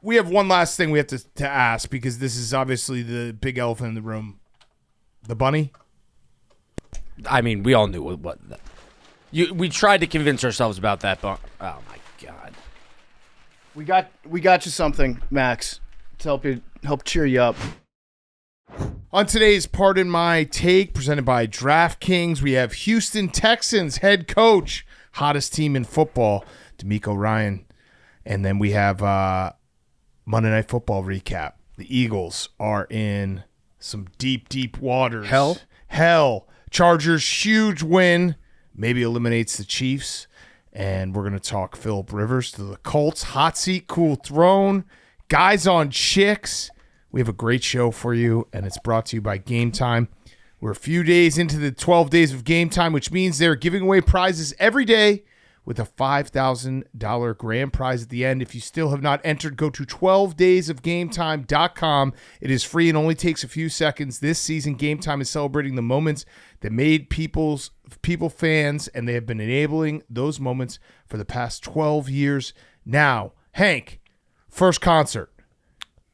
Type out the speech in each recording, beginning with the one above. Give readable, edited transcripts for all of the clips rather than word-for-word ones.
we have one last thing we have to ask, because this is obviously the big elephant in the room. The bunny? I mean, we all knew what we tried to convince ourselves about that, but oh my God. We got you something, Max, to help cheer you up. On today's Pardon My Take, presented by DraftKings, we have Houston Texans head coach, hottest team in football, DeMeco Ryans. And then we have Monday Night Football recap. The Eagles are in some deep, deep waters. Hell. Chargers, huge win. Maybe eliminates the Chiefs. And we're going to talk Phillip Rivers to the Colts. Hot seat, cool throne. Guys on chicks. We have a great show for you, and it's brought to you by Game Time. We're a few days into the 12 days of Game Time, which means they're giving away prizes every day with a $5,000 grand prize at the end. If you still have not entered, go to 12daysofgametime.com. It is free and only takes a few seconds. This season, Game Time is celebrating the moments that made people fans, and they have been enabling those moments for the past 12 years. Now, Hank, first concert.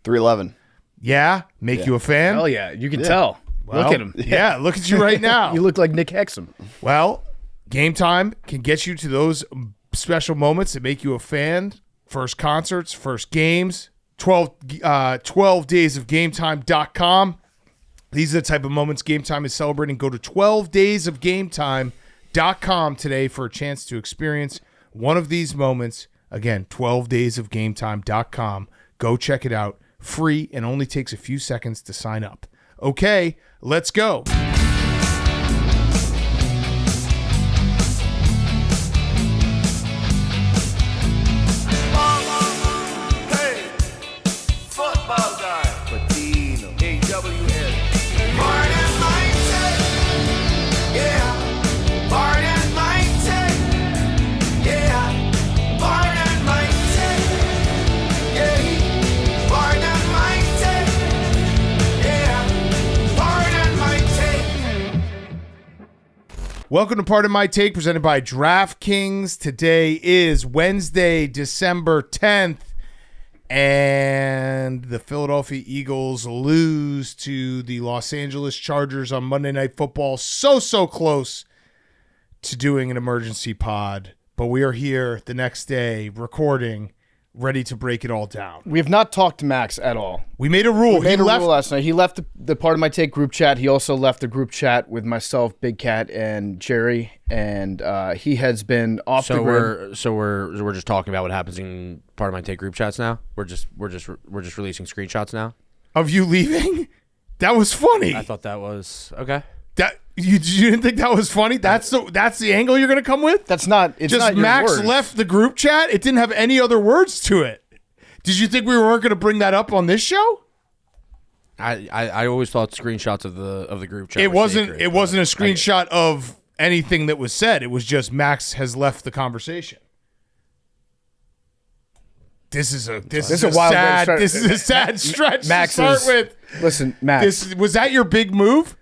311. Yeah? Make you a fan? Hell yeah. You can tell. Well, look at him. Yeah, look at you right now. You look like Nick Hexum. Well, Game Time can get you to those special moments that make you a fan. First concerts, first games, 12daysofgametime.com. These are the type of moments Game Time is celebrating. Go to 12daysofgametime.com today for a chance to experience one of these moments. Again, 12daysofgametime.com. Go check it out. Free and only takes a few seconds to sign up. Okay, let's go. Welcome to Pardon My Take, presented by DraftKings. Today is Wednesday, December 10th, and the Philadelphia Eagles lose to the Los Angeles Chargers on Monday Night Football. So close to doing an emergency pod, but we are here the next day recording, ready to break it all down. We have not talked to Max at all. We made a rule. He left rule last night. He left the Pardon My Take group chat. He also left the group chat with myself, Big Cat, and Jerry. And he has been off the grid. So we're just talking about what happens in Pardon My Take group chats now. We're just releasing screenshots now of you leaving. That was funny. I thought that was okay. That you didn't think that was funny? That's the angle you're going to come with? That's not. It's just not Max your words. left the group chat. It didn't have any other words to it. Did you think we weren't going to bring that up on this show? I always thought screenshots of the group chat. It wasn't a screenshot of anything that was said. It was just Max has left the conversation. This is a sad stretch Max to start with. Listen, Max. Was that your big move?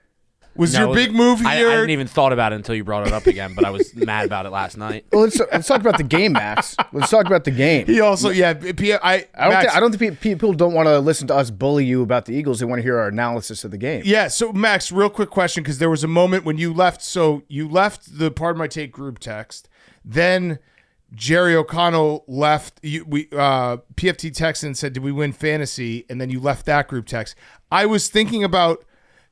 Was your big move here? I hadn't even thought about it until you brought it up again, but I was mad about it last night. Well, let's talk about the game, Max. Let's talk about the game. He also, I don't think people don't want to listen to us bully you about the Eagles. They want to hear our analysis of the game. Yeah. So, Max, real quick question, because there was a moment when you left. So you left the Pardon My Take group text. Then Jerry O'Connell left. PFT texted and said, "Did we win fantasy?" And then you left that group text. I was thinking about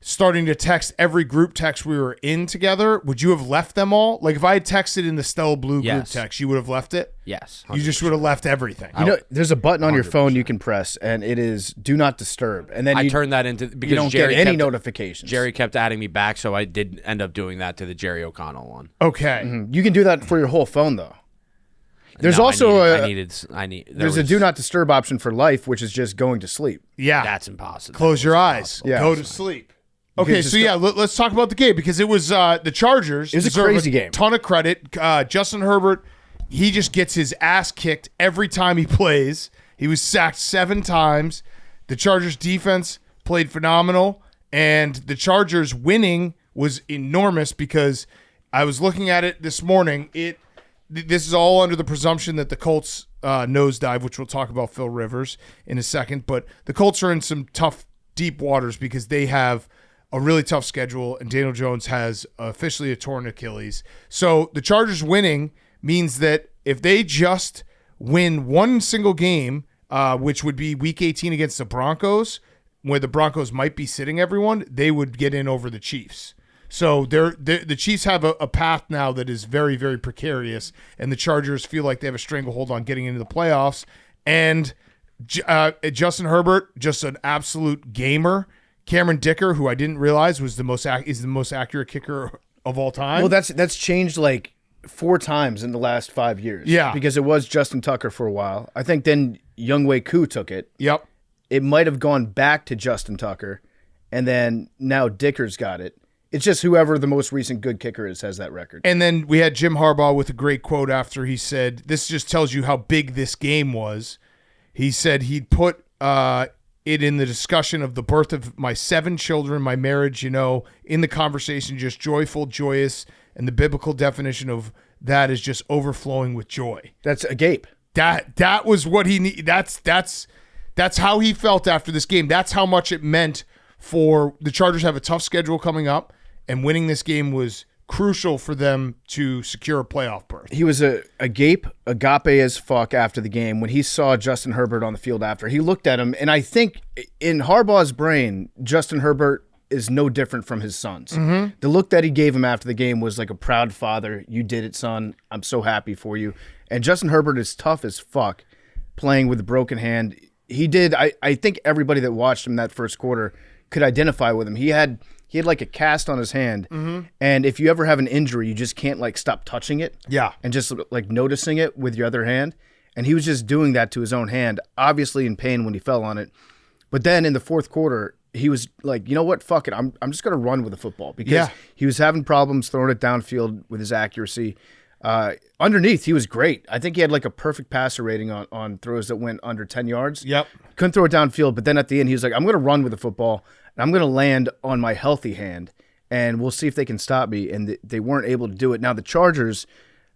starting to text every group text we were in together. Would you have left them all? Like if I had texted in the Stella Blue group text, you would have left it? Yes. 100%. You just would have left everything. There's a button on your phone you can press, and it is Do Not Disturb. And then I turned that into because you don't Jerry get any notifications. Jerry kept adding me back, so I did end up doing that to the Jerry O'Connell one. Okay. Mm-hmm. You can do that for your whole phone, though. There's there's a Do Not Disturb option for life, which is just going to sleep. Yeah. That's impossible. Close your eyes. Yeah. Go to sleep. Okay, so let's talk about the game, because it was the Chargers. It was a crazy game. Ton of credit. Justin Herbert, he just gets his ass kicked every time he plays. He was sacked 7 times. The Chargers defense played phenomenal, and the Chargers winning was enormous because I was looking at it this morning. this is all under the presumption that the Colts nosedive, which we'll talk about Phil Rivers in a second. But the Colts are in some tough, deep waters because they have a really tough schedule, and Daniel Jones has officially a torn Achilles. So the Chargers winning means that if they just win one single game, which would be Week 18 against the Broncos, where the Broncos might be sitting everyone, they would get in over the Chiefs. So the Chiefs have a path now that is very, very precarious, and the Chargers feel like they have a stranglehold on getting into the playoffs. And Justin Herbert, just an absolute gamer. Cameron Dicker, who I didn't realize is the most accurate kicker of all time. Well, that's changed like 4 times in the last 5 years. Yeah, because it was Justin Tucker for a while. I think then Younghoe Koo took it. Yep. It might have gone back to Justin Tucker, and then now Dicker's got it. It's just whoever the most recent good kicker is has that record. And then we had Jim Harbaugh with a great quote after he said, this just tells you how big this game was. He said he'd put it in the discussion of the birth of my 7 children, my marriage, in the conversation, just joyful, joyous, and the biblical definition of that is just overflowing with joy. That's agape. That was what he need. That's how he felt after this game. That's how much it meant for the Chargers. Have a tough schedule coming up, and winning this game was crucial for them to secure a playoff berth. He was agape as fuck after the game when he saw Justin Herbert on the field after. He looked at him, and I think in Harbaugh's brain, Justin Herbert is no different from his sons. Mm-hmm. The look that he gave him after the game was like a proud father. You did it, son. I'm so happy for you. And Justin Herbert is tough as fuck playing with a broken hand. He did. I think everybody that watched him that first quarter could identify with him. He had like a cast on his hand, and if you ever have an injury, you just can't like stop touching it. Yeah. And just like noticing it with your other hand. And he was just doing that to his own hand, obviously in pain when he fell on it. But then in the fourth quarter, he was like, you know what, fuck it. I'm just going to run with the football because he was having problems throwing it downfield with his accuracy. Underneath, he was great. I think he had like a perfect passer rating on throws that went under 10 yards. Yep. Couldn't throw it downfield, but then at the end, he was like, I'm going to run with the football, and I'm going to land on my healthy hand, and we'll see if they can stop me. And they weren't able to do it. Now, the Chargers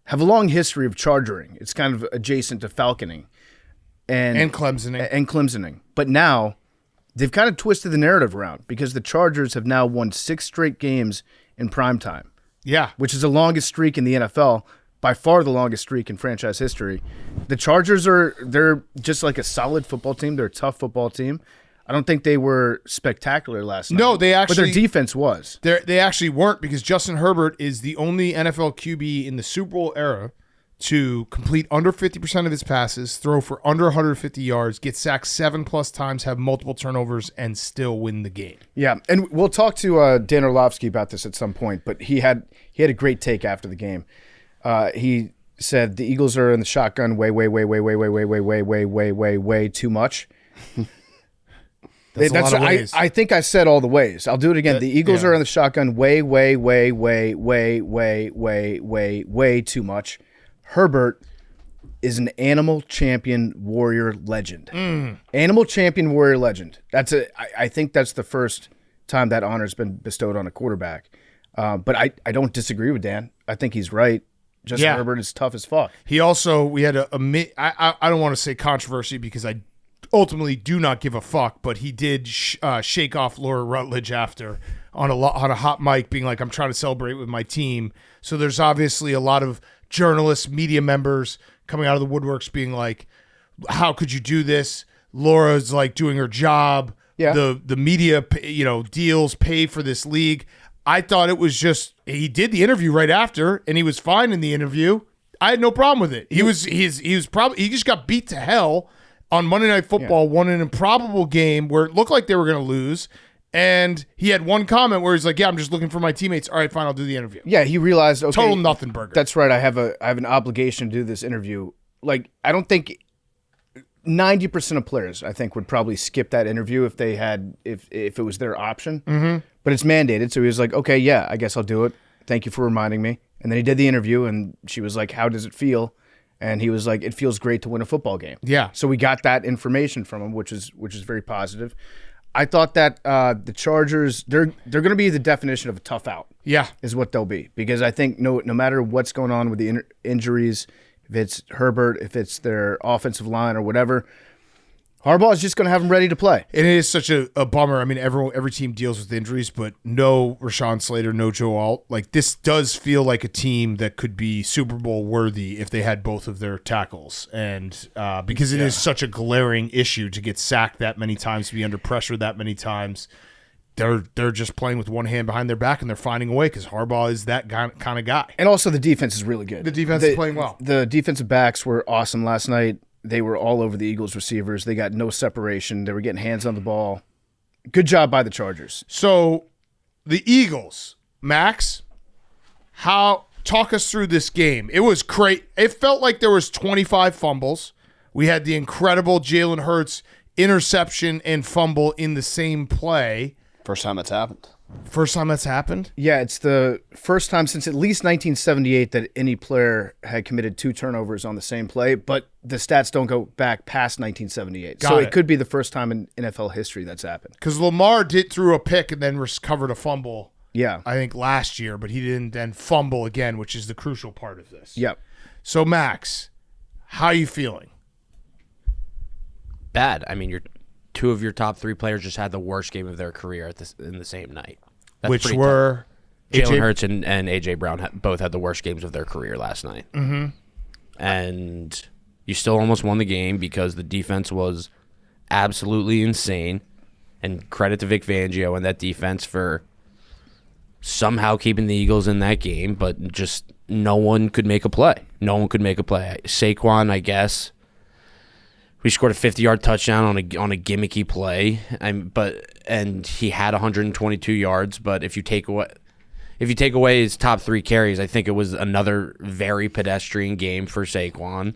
have a long history of chargering. It's kind of adjacent to falconing. And Clemsoning. And Clemsoning. But now, they've kind of twisted the narrative around because the Chargers have now won 6 straight games in primetime. Yeah. Which is the longest streak in the NFL, by far the longest streak in franchise history. The Chargers they're just like a solid football team. They're a tough football team. I don't think they were spectacular last night. No, but their defense was. They actually weren't because Justin Herbert is the only NFL QB in the Super Bowl era to complete under 50% of his passes, throw for under 150 yards, get sacked 7+ times, have multiple turnovers, and still win the game. Yeah, and we'll talk to Dan Orlovsky about this at some point, but he had a great take after the game. He said the Eagles are in the shotgun way too much. That's a lot of ways. I think I said all the ways. I'll do it again. The Eagles are in the shotgun way too much. Herbert is an animal champion warrior legend. Animal champion warrior legend. I think that's the first time that honor's been bestowed on a quarterback. But I don't disagree with Dan. I think he's right. Justin Herbert is tough as fuck. He also, we had I don't want to say controversy because I ultimately do not give a fuck, but he did shake off Laura Rutledge after on a hot mic being like, I'm trying to celebrate with my team. So there's obviously a lot of journalists, media members coming out of the woodworks being like, how could you do this? Laura's like doing her job. Yeah. The media, deals pay for this league. I thought it was just, he did the interview right after and he was fine in the interview. I had no problem with it. He just got beat to hell on Monday Night Football, won an improbable game where it looked like they were going to lose. And he had one comment where he's like, I'm just looking for my teammates. All right, fine, I'll do the interview. Yeah, he realized, okay. Total nothing burger. That's right. I have an obligation to do this interview. Like, I don't think 90% of players, I think, would probably skip that interview if it was their option. Mm-hmm. But it's mandated. So he was like, okay, yeah, I guess I'll do it. Thank you for reminding me. And then he did the interview and she was like, how does it feel? And he was like, it feels great to win a football game. Yeah. So we got that information from him, which is very positive. I thought that the Chargers, they're going to be the definition of a tough out. Yeah. Is what they'll be. Because I think no matter what's going on with the injuries, if it's Herbert, if it's their offensive line or whatever, Harbaugh is just going to have them ready to play. And it is such a bummer. I mean, every team deals with injuries, but no Rashawn Slater, no Joe Alt. Like, this does feel like a team that could be Super Bowl worthy if they had both of their tackles. And because it is such a glaring issue to get sacked that many times, to be under pressure that many times, they're just playing with one hand behind their back, and they're finding a way because Harbaugh is that kind of guy. And also the defense is really good. The defense is playing well. The defensive backs were awesome last night. They were all over the Eagles receivers. They got no separation. They were getting hands on the ball. Good job by the Chargers. So the Eagles, Max, talk us through this game. It was great. It felt like there was 25 fumbles. We had the incredible Jalen Hurts interception and fumble in the same play. First time that's happened. First time that's happened? Yeah, it's the first time since at least 1978 that any player had committed 2 turnovers on the same play, but the stats don't go back past 1978. So it could be the first time in NFL history that's happened. Because Lamar threw a pick and then recovered a fumble, Yeah. I think, last year, but he didn't then fumble again, which is the crucial part of this. Yep. So, Max, how are you feeling? Bad. I mean, 2 of your top 3 players just had the worst game of their career in the same night. That's Which pretty were tough. Jalen Hurts and A.J. Brown both had the worst games of their career last night. Mm-hmm. And you still almost won the game because the defense was absolutely insane. And credit to Vic Fangio and that defense for somehow keeping the Eagles in that game, but just no one could make a play. No one could make a play. Saquon, I guess. We scored a 50-yard touchdown on a gimmicky play, and he had 122 yards. But if you take away his top 3 carries, I think it was another very pedestrian game for Saquon.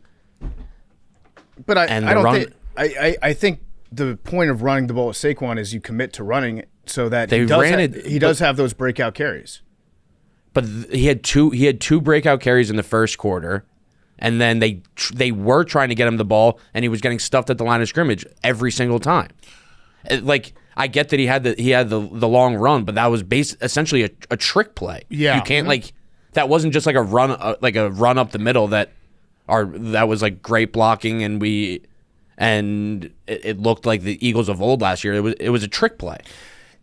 But I think the point of running the ball with Saquon is you commit to running it so that he does have those breakout carries. But he had two breakout carries in the first quarter. And then they were trying to get him the ball, and he was getting stuffed at the line of scrimmage every single time. Like, I get that he had the long run, but that was essentially a trick play. Yeah, you can't that wasn't just like a run up the middle that was like great blocking, and it looked like the Eagles of old last year. It was a trick play.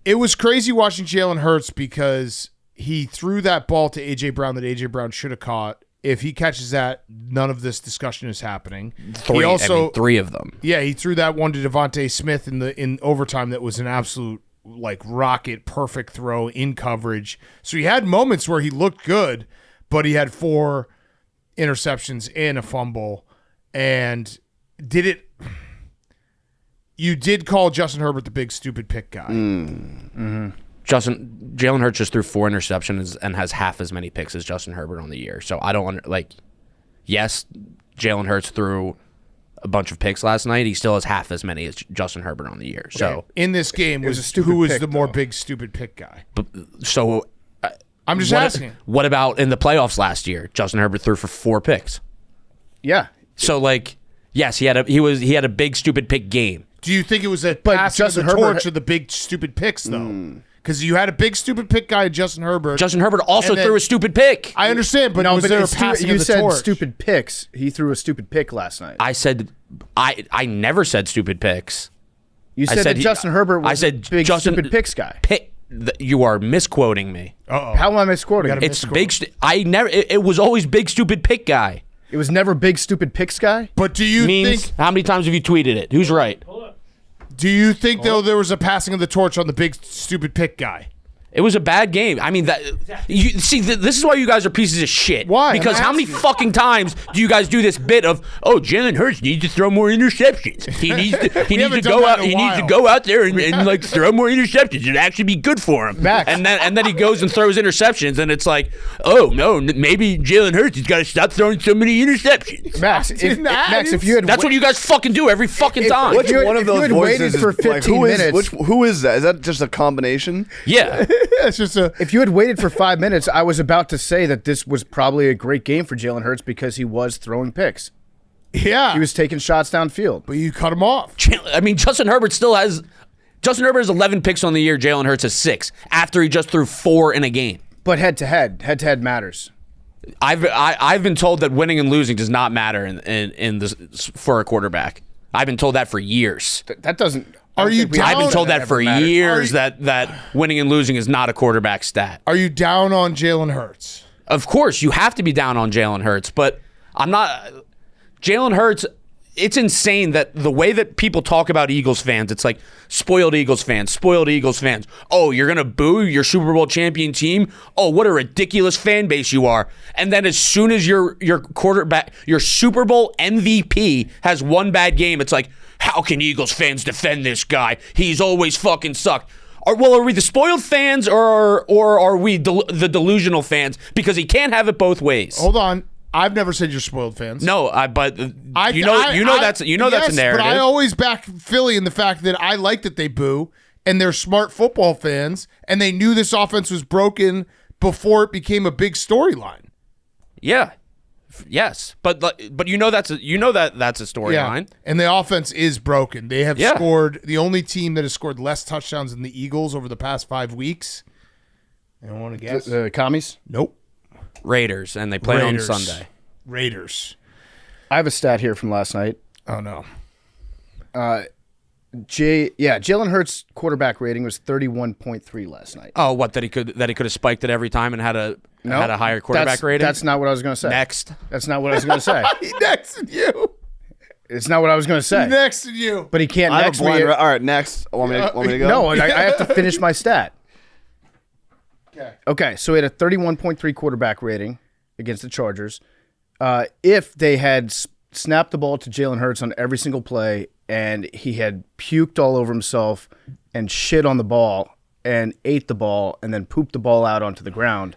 It was crazy watching Jalen Hurts because he threw that ball to A.J. Brown that A.J. Brown should have caught. If he catches that, none of this discussion is happening. 3 of them. Yeah, he threw that one to Devontae Smith in overtime that was an absolute rocket, perfect throw in coverage. So he had moments where he looked good, but he had 4 interceptions and a fumble. And you did call Justin Herbert the big stupid pick guy. Mm-hmm. Jalen Hurts just threw 4 interceptions and has half as many picks as Justin Herbert on the year. So I don't yes, Jalen Hurts threw a bunch of picks last night. He still has half as many as Justin Herbert on the year. So in this game, who was the more big stupid pick guy? I'm just asking. What about in the playoffs last year? Justin Herbert threw for 4 picks. Yeah. So yes, he had a big stupid pick game. Do you think it was a passing of the torch of the big stupid picks though? Because you had a big stupid pick guy, Justin Herbert. Justin Herbert also threw a stupid pick. I understand, but was there a passing of the torch? You said stupid picks. He threw a stupid pick last night. I said I never said stupid picks. You said that Justin Herbert was a big stupid picks guy. You are misquoting me. Uh-oh. How am I misquoting? It's big. It was always big stupid pick guy. It was never big stupid picks guy. But do you think? How many times have you tweeted it? Who's right? Do you think though there was a passing of the torch on the big stupid pick guy? It was a bad game. I mean, this is why you guys are pieces of shit. Why? Because how many fucking times do you guys do this bit of, Jalen Hurts needs to throw more interceptions. He needs to go out there and throw more interceptions. It'd actually be good for him. Max. And then he goes and throws interceptions, and it's like, oh no, maybe Jalen Hurts has got to stop throwing so many interceptions. Max, if you had that's what you guys fucking do every fucking time. Which one of those voices waited for 15 minutes? Who is that? Is that just a combination? Yeah. It's just if you had waited for 5 minutes, I was about to say that this was probably a great game for Jalen Hurts because he was throwing picks. Yeah. He was taking shots downfield. But you cut him off. I mean, Justin Herbert still has Justin Herbert has 11 picks on the year. Jalen Hurts has 6 after he just threw 4 in a game. But head-to-head matters. I've been told that winning and losing does not matter in this for a quarterback. I've been told that for years. That doesn't. Are you down? I've been told that for matter. years that winning and losing is not a quarterback stat. Are you down on Jalen Hurts? Of course, you have to be down on Jalen Hurts, but I'm not. Jalen Hurts, it's insane that the way that people talk about Eagles fans, it's like spoiled Eagles fans. Oh, you're going to boo your Super Bowl champion team? Oh, what a ridiculous fan base you are. And then as soon as your quarterback, your Super Bowl MVP has one bad game, it's like, how can Eagles fans defend this guy? He's always fucking sucked. Are we the spoiled fans or are we the delusional fans? Because he can't have it both ways. Hold on. I've never said you're spoiled fans. No, that's a narrative. But I always back Philly in the fact that I like that they boo and they're smart football fans and they knew this offense was broken before it became a big storyline. Yeah. Yes, but that's a storyline. And the offense is broken. They have scored the only team that has scored less touchdowns than the Eagles over the past 5 weeks. You don't want to guess? The commies? Nope. Raiders, and they play on Sunday. Raiders. I have a stat here from last night. Oh no. Jalen Hurts' quarterback rating was 31.3 last night. Oh, what that he could have spiked it every time and had a higher quarterback rating? That's not what I was going to say. Next. That's not what I was going to say. He nexted you. It's not what I was going to say. He nexted you. But he can't I have next a blind me. all right, next. Want me to go? No, I have to finish my stat. Okay. Okay, so he had a 31.3 quarterback rating against the Chargers. If they had snapped the ball to Jalen Hurts on every single play and he had puked all over himself and shit on the ball and ate the ball and then pooped the ball out onto the ground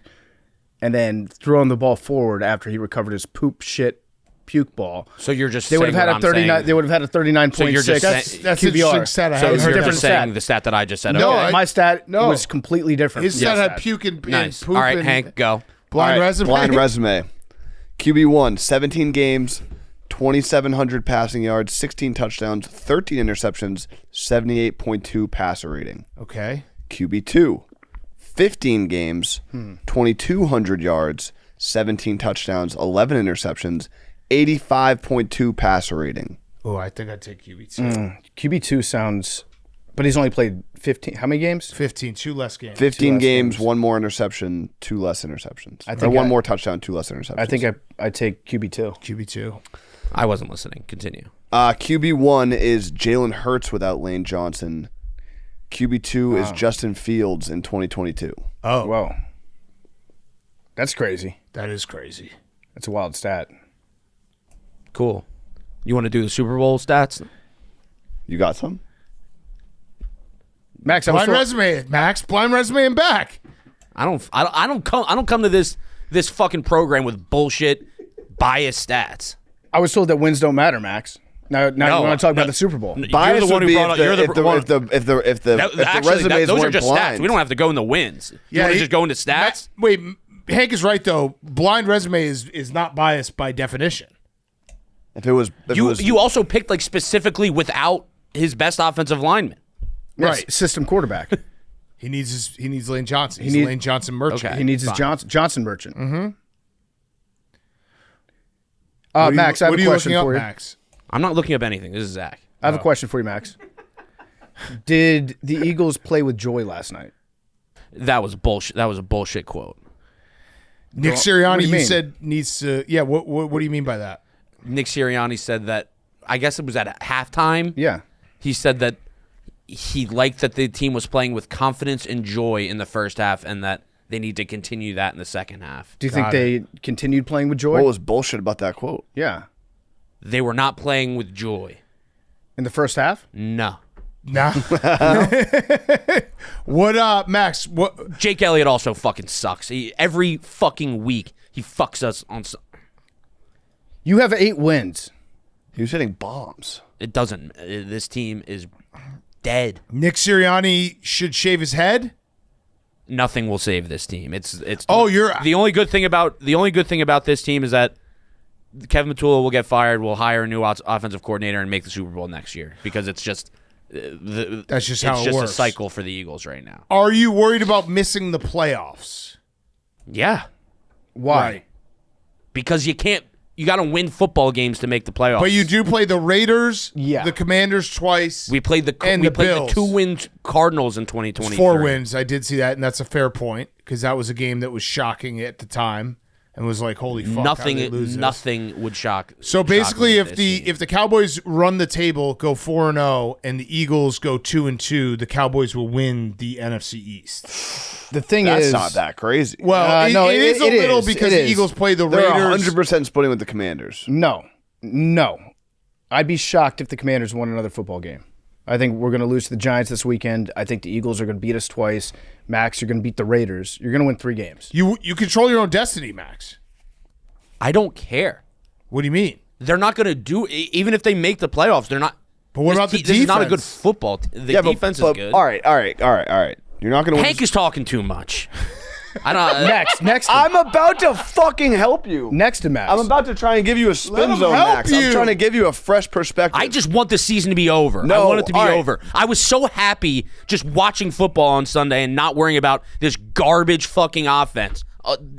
and then thrown the ball forward after he recovered his poop shit puke ball. So you're just they would have had a 39. They would have had a 39.6. So you're just That's QBR. interesting stat. I So haven't you're heard just that. saying the stat that I just said. No, Okay. My stat No. was completely different. His from stat your had puke and Nice. poop All right, and Hank, go. blind All right, resume. Blind resume. QB1, 17 games, 2,700 passing yards, 16 touchdowns, 13 interceptions, 78.2 passer rating. Okay. QB2, 15 games, 2,200 yards, 17 touchdowns, 11 interceptions, 85.2 passer rating. Oh, I think I'd take QB2. QB2 sounds, but he's only played 15. How many games? 15, 2 less games. 15 less games, games. 1 more interception, 2 less interceptions. I think or 1 I- more touchdown, 2 less interceptions. I think I take QB2. QB2. I wasn't listening. Continue. QB1 is Jalen Hurts without Lane Johnson. QB2 is Justin Fields in 2022. Oh, Whoa. That's crazy. that is crazy. That's a wild stat. Cool. You want to do the Super Bowl stats? You got some? Max, I was Blind resume, Max. Blind resume and back. I don't come to this fucking program with bullshit biased stats. told that wins don't matter, Max. Now you want to talk about the Super Bowl. You're the one who brought up. You're the one. if the resumes those are weren't just blind. stats. We don't have to go into wins. You want to just go into stats? Wait, Hank is right though. Blind resume is not biased by definition. If it was, You also picked like specifically without his best offensive lineman. Yes, Right. System quarterback. He needs Lane Johnson. He's a need- Lane Johnson merchant. Okay. He needs his Fine. Johnson merchant. What Max, I have what a are you question looking up, for you. Max? I'm not looking up anything. This is Zach. I have a question for you, Max. Did the Eagles play with joy last night? That was bullshit. That was a bullshit quote. Nick what Sirianni, do you you mean? said needs to. Yeah. What do you mean by that? Nick Sirianni said that. I guess it was at halftime. Yeah. He said that he liked that the team was playing with confidence and joy in the first half, and that they need to continue that in the second half. Do you think they continued playing with joy? what was bullshit about that quote? Yeah. They were not playing with joy. In the first half? No. Nah. What? Max? What? Jake Elliott also fucking sucks. Every fucking week he fucks us on. You have 8 wins. He was hitting bombs. It doesn't. This team is dead. Nick Sirianni should shave his head. Nothing will save this team. It's. Oh, you're the only good thing about this team is that Kevin Matula will get fired. We'll hire a new offensive coordinator and make the Super Bowl next year because it's just That's just how it's it just works. a cycle for the Eagles right now. Are you worried about missing the playoffs? Yeah, Why? Right. because you can't. You got to win football games to make the playoffs. But you do play the Raiders, Yeah. the Commanders twice. We played the and the Bills. 2-win Cardinals in 2023. 4 wins. I did see that, and that's a fair point because that was a game that was shocking at the time and was like, holy fuck, how did they lose this? Nothing would shock. So basically, shock me if the Cowboys run the table, go 4-0, and the Eagles go 2-2, the Cowboys will win the NFC East. The thing That's is, not that crazy. Well, no, it is a it little is. because It the is. Eagles play the They're Raiders. 100% splitting with the Commanders. No. I'd be shocked if the Commanders won another football game. I think we're going to lose to the Giants this weekend. I think the Eagles are going to beat us twice. Max, you're going to beat the Raiders. You're going to win 3 games. You control your own destiny, Max. I don't care. What do you mean? They're not going to do even if they make the playoffs. They're not. But what about the This is not a good defense? football. The defense is good. All right. You're not going to win. Hank is talking too much. I don't. Next. I'm about to fucking help you. Next to Max. I'm about to try and give you a spin him zone, help Max. you. I'm trying to give you a fresh perspective. I just want the season to be over. No, I want it to be all right. over. I was so happy just watching football on Sunday and not worrying about this garbage fucking offense.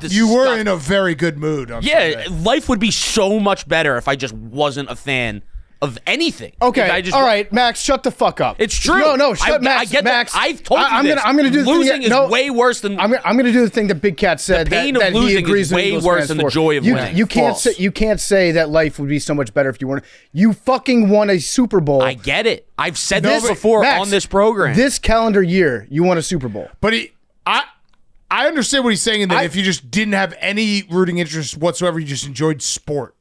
You were in a very good mood on Yeah, Sunday. life would be so much better if I just wasn't a fan of anything. Okay, If I just, all right, Max, shut the fuck up. It's true. No, shut I Max. get Max, that. I've told you I'm this. Gonna, I'm gonna do the losing thing. is No, way worse than. I'm gonna do the thing that Big Cat said. The pain that, of that losing he agrees is with way Eagles worse fans than the for. joy of winning. You can't False. say that life would be so much better if you weren't. You fucking won a Super Bowl. I get it. I've said No, this but before Max, on this program. This calendar year, you won a Super Bowl. But I understand what he's saying in that if you just didn't have any rooting interest whatsoever, you just enjoyed sport.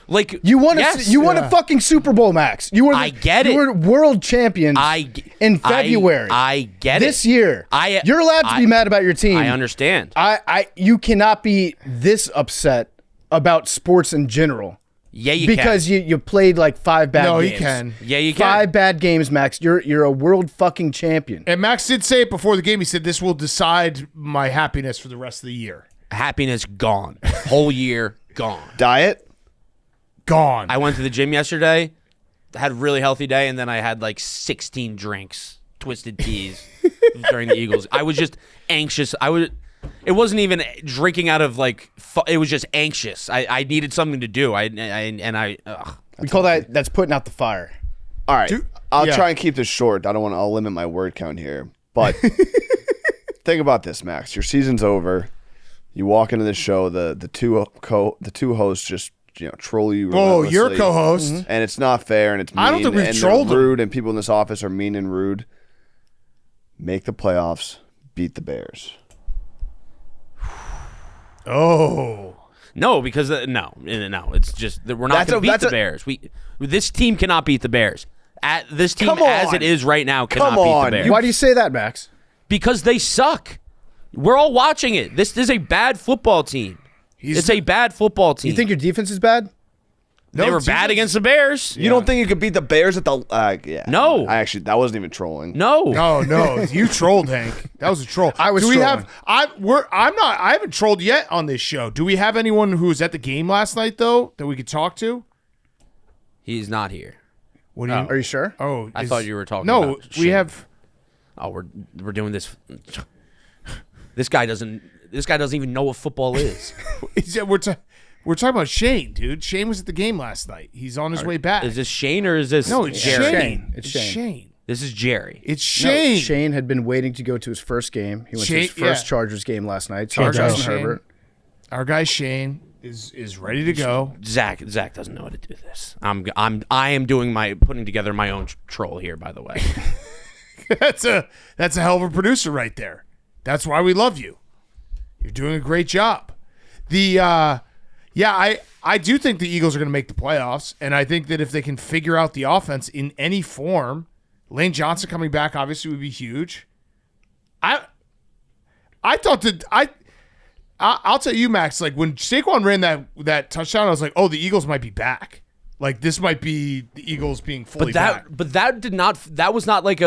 like You won yes. a fucking Super Bowl, Max. You were I get it. You were world champions in February. I get it. This year. You're allowed to be mad about your team. I understand. You cannot be this upset about sports in general. Yeah, you because can. you played like 5 bad No, games. he can. Yeah, you can. 5 bad games, Max. You're a world fucking champion. And Max did say it before the game. He said, this will decide my happiness for the rest of the year. Happiness gone. Whole year gone. Diet. Gone. I went to the gym yesterday, had a really healthy day, and then I had like 16 drinks, twisted teas during the Eagles. I was just anxious. It wasn't even drinking out of like. It was just anxious. I needed something to do. We call that's putting out the fire. All right. I'll yeah. try and keep this short. I'll limit my word count here. But think about this, Max. Your season's over. You walk into this show. The two hosts just troll you. Oh, your relentlessly. co-host. And it's not fair, and it's mean, I don't think we've and trolled they're them. rude, and people in this office are mean and rude. Make the playoffs, beat the Bears. Oh. No, because no, it's just that we're not going to beat the Bears. This team cannot beat the Bears. This team, Come as on. it is right now, cannot Come beat on. the Bears. Why do you say that, Max? Because they suck. We're all watching it. This is a bad football team. It's a bad football team. You think your defense is bad? they were bad against the Bears? You don't think you could beat the Bears at the? Yeah. No. That wasn't even trolling. No. No, you trolled, Hank. That was a troll. I was Do we trolling. I haven't trolled yet on this show. Do we have anyone who was at the game last night though that we could talk to? He's not here. What do you? Are you sure? Oh, I thought you were talking No, about we Shane. have. Oh, we're doing this. This guy doesn't even know what football is. We're talking about Shane, dude. Shane was at the game last night. He's on his way back. Is this Shane or is this No, it's Jerry? Shane. It's It's Shane. Shane. This is Jerry. It's No, Shane. Shane had been waiting to go to his first game. He went to his Shane- first yeah. Chargers game last night. Saw Our guy Justin Shane. Herbert. Our guy Shane is ready to go. Zach doesn't know how to do this. I am putting together my own troll here, by the way. That's a hell of a producer right there. That's why we love you. You're doing a great job. I do think the Eagles are going to make the playoffs, and I think that if they can figure out the offense in any form, Lane Johnson coming back obviously would be huge. I thought that I'll tell you, Max. Like when Saquon ran that touchdown, I was like, oh, the Eagles might be back. Like this might be the Eagles being fully back. That was not like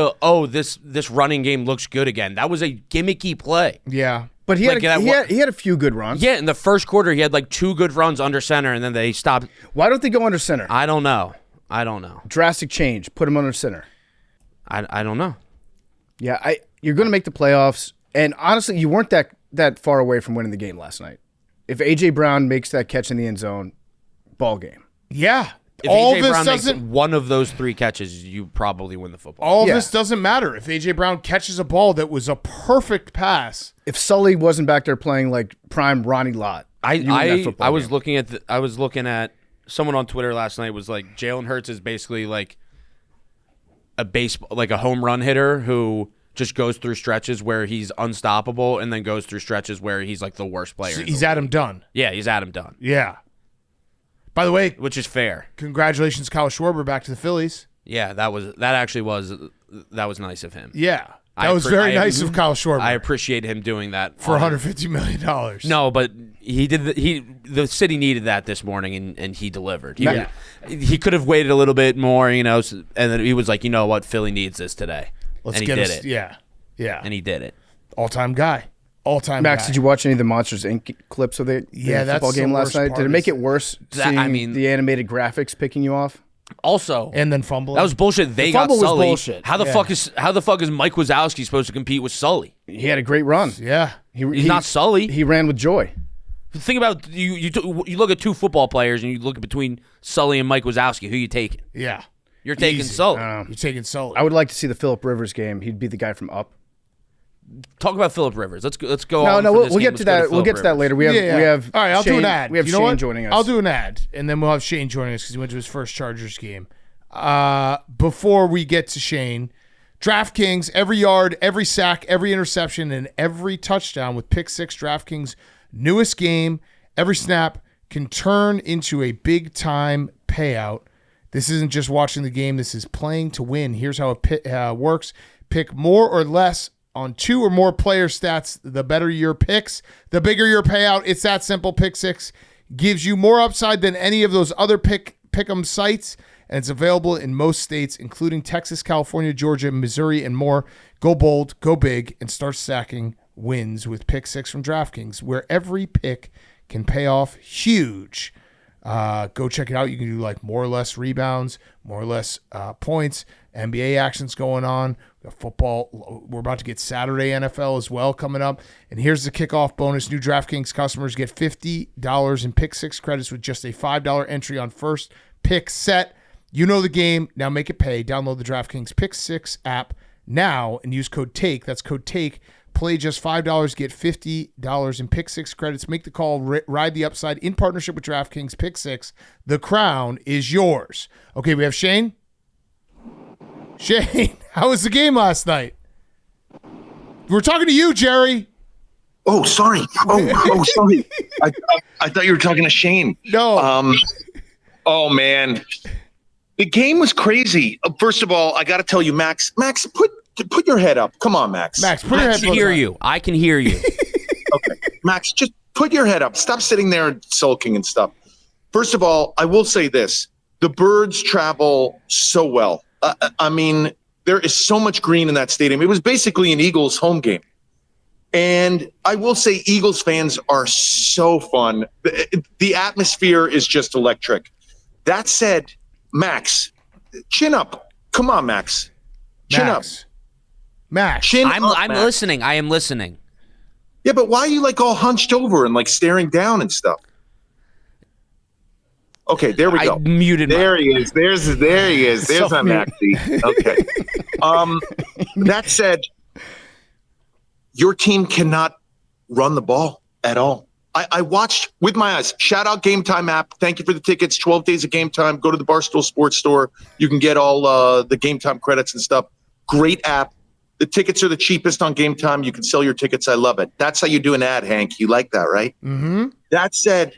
this running game looks good again. That was a gimmicky play. Yeah. But he Like, had a few good runs. Yeah, in the first quarter he had like 2 good runs under center and then they stopped. Why don't they go under center? I don't know. Drastic change. Put him under center. I don't know. Yeah, you're going to make the playoffs, and honestly, you weren't that far away from winning the game last night. If A.J. Brown makes that catch in the end zone, ball game. Yeah. If all A.J. this Brown makes doesn't. one of those 3 catches, you probably win the football. All Yeah. this doesn't matter if A.J. Brown catches a ball that was a perfect pass. If Sully wasn't back there playing like prime Ronnie Lott, you win that football I was game. looking at someone on Twitter last night was like Jalen Hurts is basically like a home run hitter who just goes through stretches where he's unstoppable and then goes through stretches where he's like the worst player. in the He's league. Adam Dunn. Yeah, he's Adam Dunn, Yeah. By the way, which is fair. congratulations, Kyle Schwarber, back to the Phillies. Yeah, that was nice of him. Yeah. That was very nice of Kyle Schwarber I appreciate him doing that for $150 million. No, but he did. The city needed that this morning, and he delivered. He could have waited a little bit more, and then he was like, you know what, Philly needs this today, Let's and he get did us. it. Yeah. And he did it. All-time guy. All-time Max, guy. did you watch any of the Monsters Inc. clips of the that's football the game last worst night? part Did it is- make it worse seeing the animated graphics picking you off? Also, And then fumbling. that was bullshit. They got fumble was Sully. bullshit. How the fuck is Mike Wazowski supposed to compete with Sully? He had a great run. Yeah. He's not Sully. He ran with joy. Think about you look at 2 football players and you look between Sully and Mike Wazowski. Who you taking? Yeah. You're taking Easy. Sully. You're taking Sully. I would like to see the Phillip Rivers game. He'd be the guy from Up. Talk about Phillip Rivers. Let's go. No, on no, for we'll this get game. to Let's go that. We'll Phillip get to that Rivers. later. We have Yeah. we have. All right, I'll Shane, do an ad. We have You know Shane what? joining us. I'll do an ad, and then we'll have Shane joining us because he went to his first Chargers game. Before we get to Shane, DraftKings, every yard, every sack, every interception, and every touchdown with Pick 6, DraftKings' newest game. Every snap can turn into a big-time payout. This isn't just watching the game. This is playing to win. Here's how it works. Pick more or less on 2 or more player stats. The better your picks, the bigger your payout. It's that simple. Pick 6 gives you more upside than any of those other pick'em sites, and it's available in most states, including Texas, California, Georgia, Missouri, and more. Go bold, go big, and start stacking wins with Pick 6 from DraftKings, where every pick can pay off huge. Go check it out. You can do like more or less rebounds, more or less points. NBA action's going on. We got football. We're about to get Saturday NFL as well coming up. And here's the kickoff bonus. New DraftKings customers get $50 in Pick 6 credits with just a $5 entry on first pick set. You know the game. Now make it pay. Download the DraftKings Pick 6 app now and use code TAKE. That's code TAKE. Play just $5, get $50 in Pick 6 credits. Make the call, ride the upside in partnership with DraftKings Pick 6. The crown is yours. Okay, we have Shane. Shane, how was the game last night? We're talking to you, Jerry. Oh, sorry. Oh, sorry. I thought you were talking to Shane. No. Oh man, the game was crazy. First of all, I got to tell you, Max, put your head up. Come on, Max. Max, put your I headphones can hear on. you. I can hear you. Okay, Max, just put your head up. Stop sitting there and sulking and stuff. First of all, I will say this: the birds travel so well. I mean, there is so much green in that stadium. It was basically an Eagles home game. And I will say Eagles fans are so fun. The atmosphere is just electric. That said, Max, chin up. Come on, Max. Chin up. Max. Chin I'm up, Max. listening. I am listening. Yeah, but why are you like all hunched over and like staring down and stuff? Okay, there we I go. muted. There he is. There he is. There's my Self-mute. Maxie. Okay. That said, your team cannot run the ball at all. I watched with my eyes. Shout out Game Time app. Thank you for the tickets. 12 days of Game Time. Go to the Barstool Sports store. You can get all the Game Time credits and stuff. Great app. The tickets are the cheapest on Game Time. You can sell your tickets. I love it. That's how you do an ad, Hank. You like that, right? Mm-hmm. That said,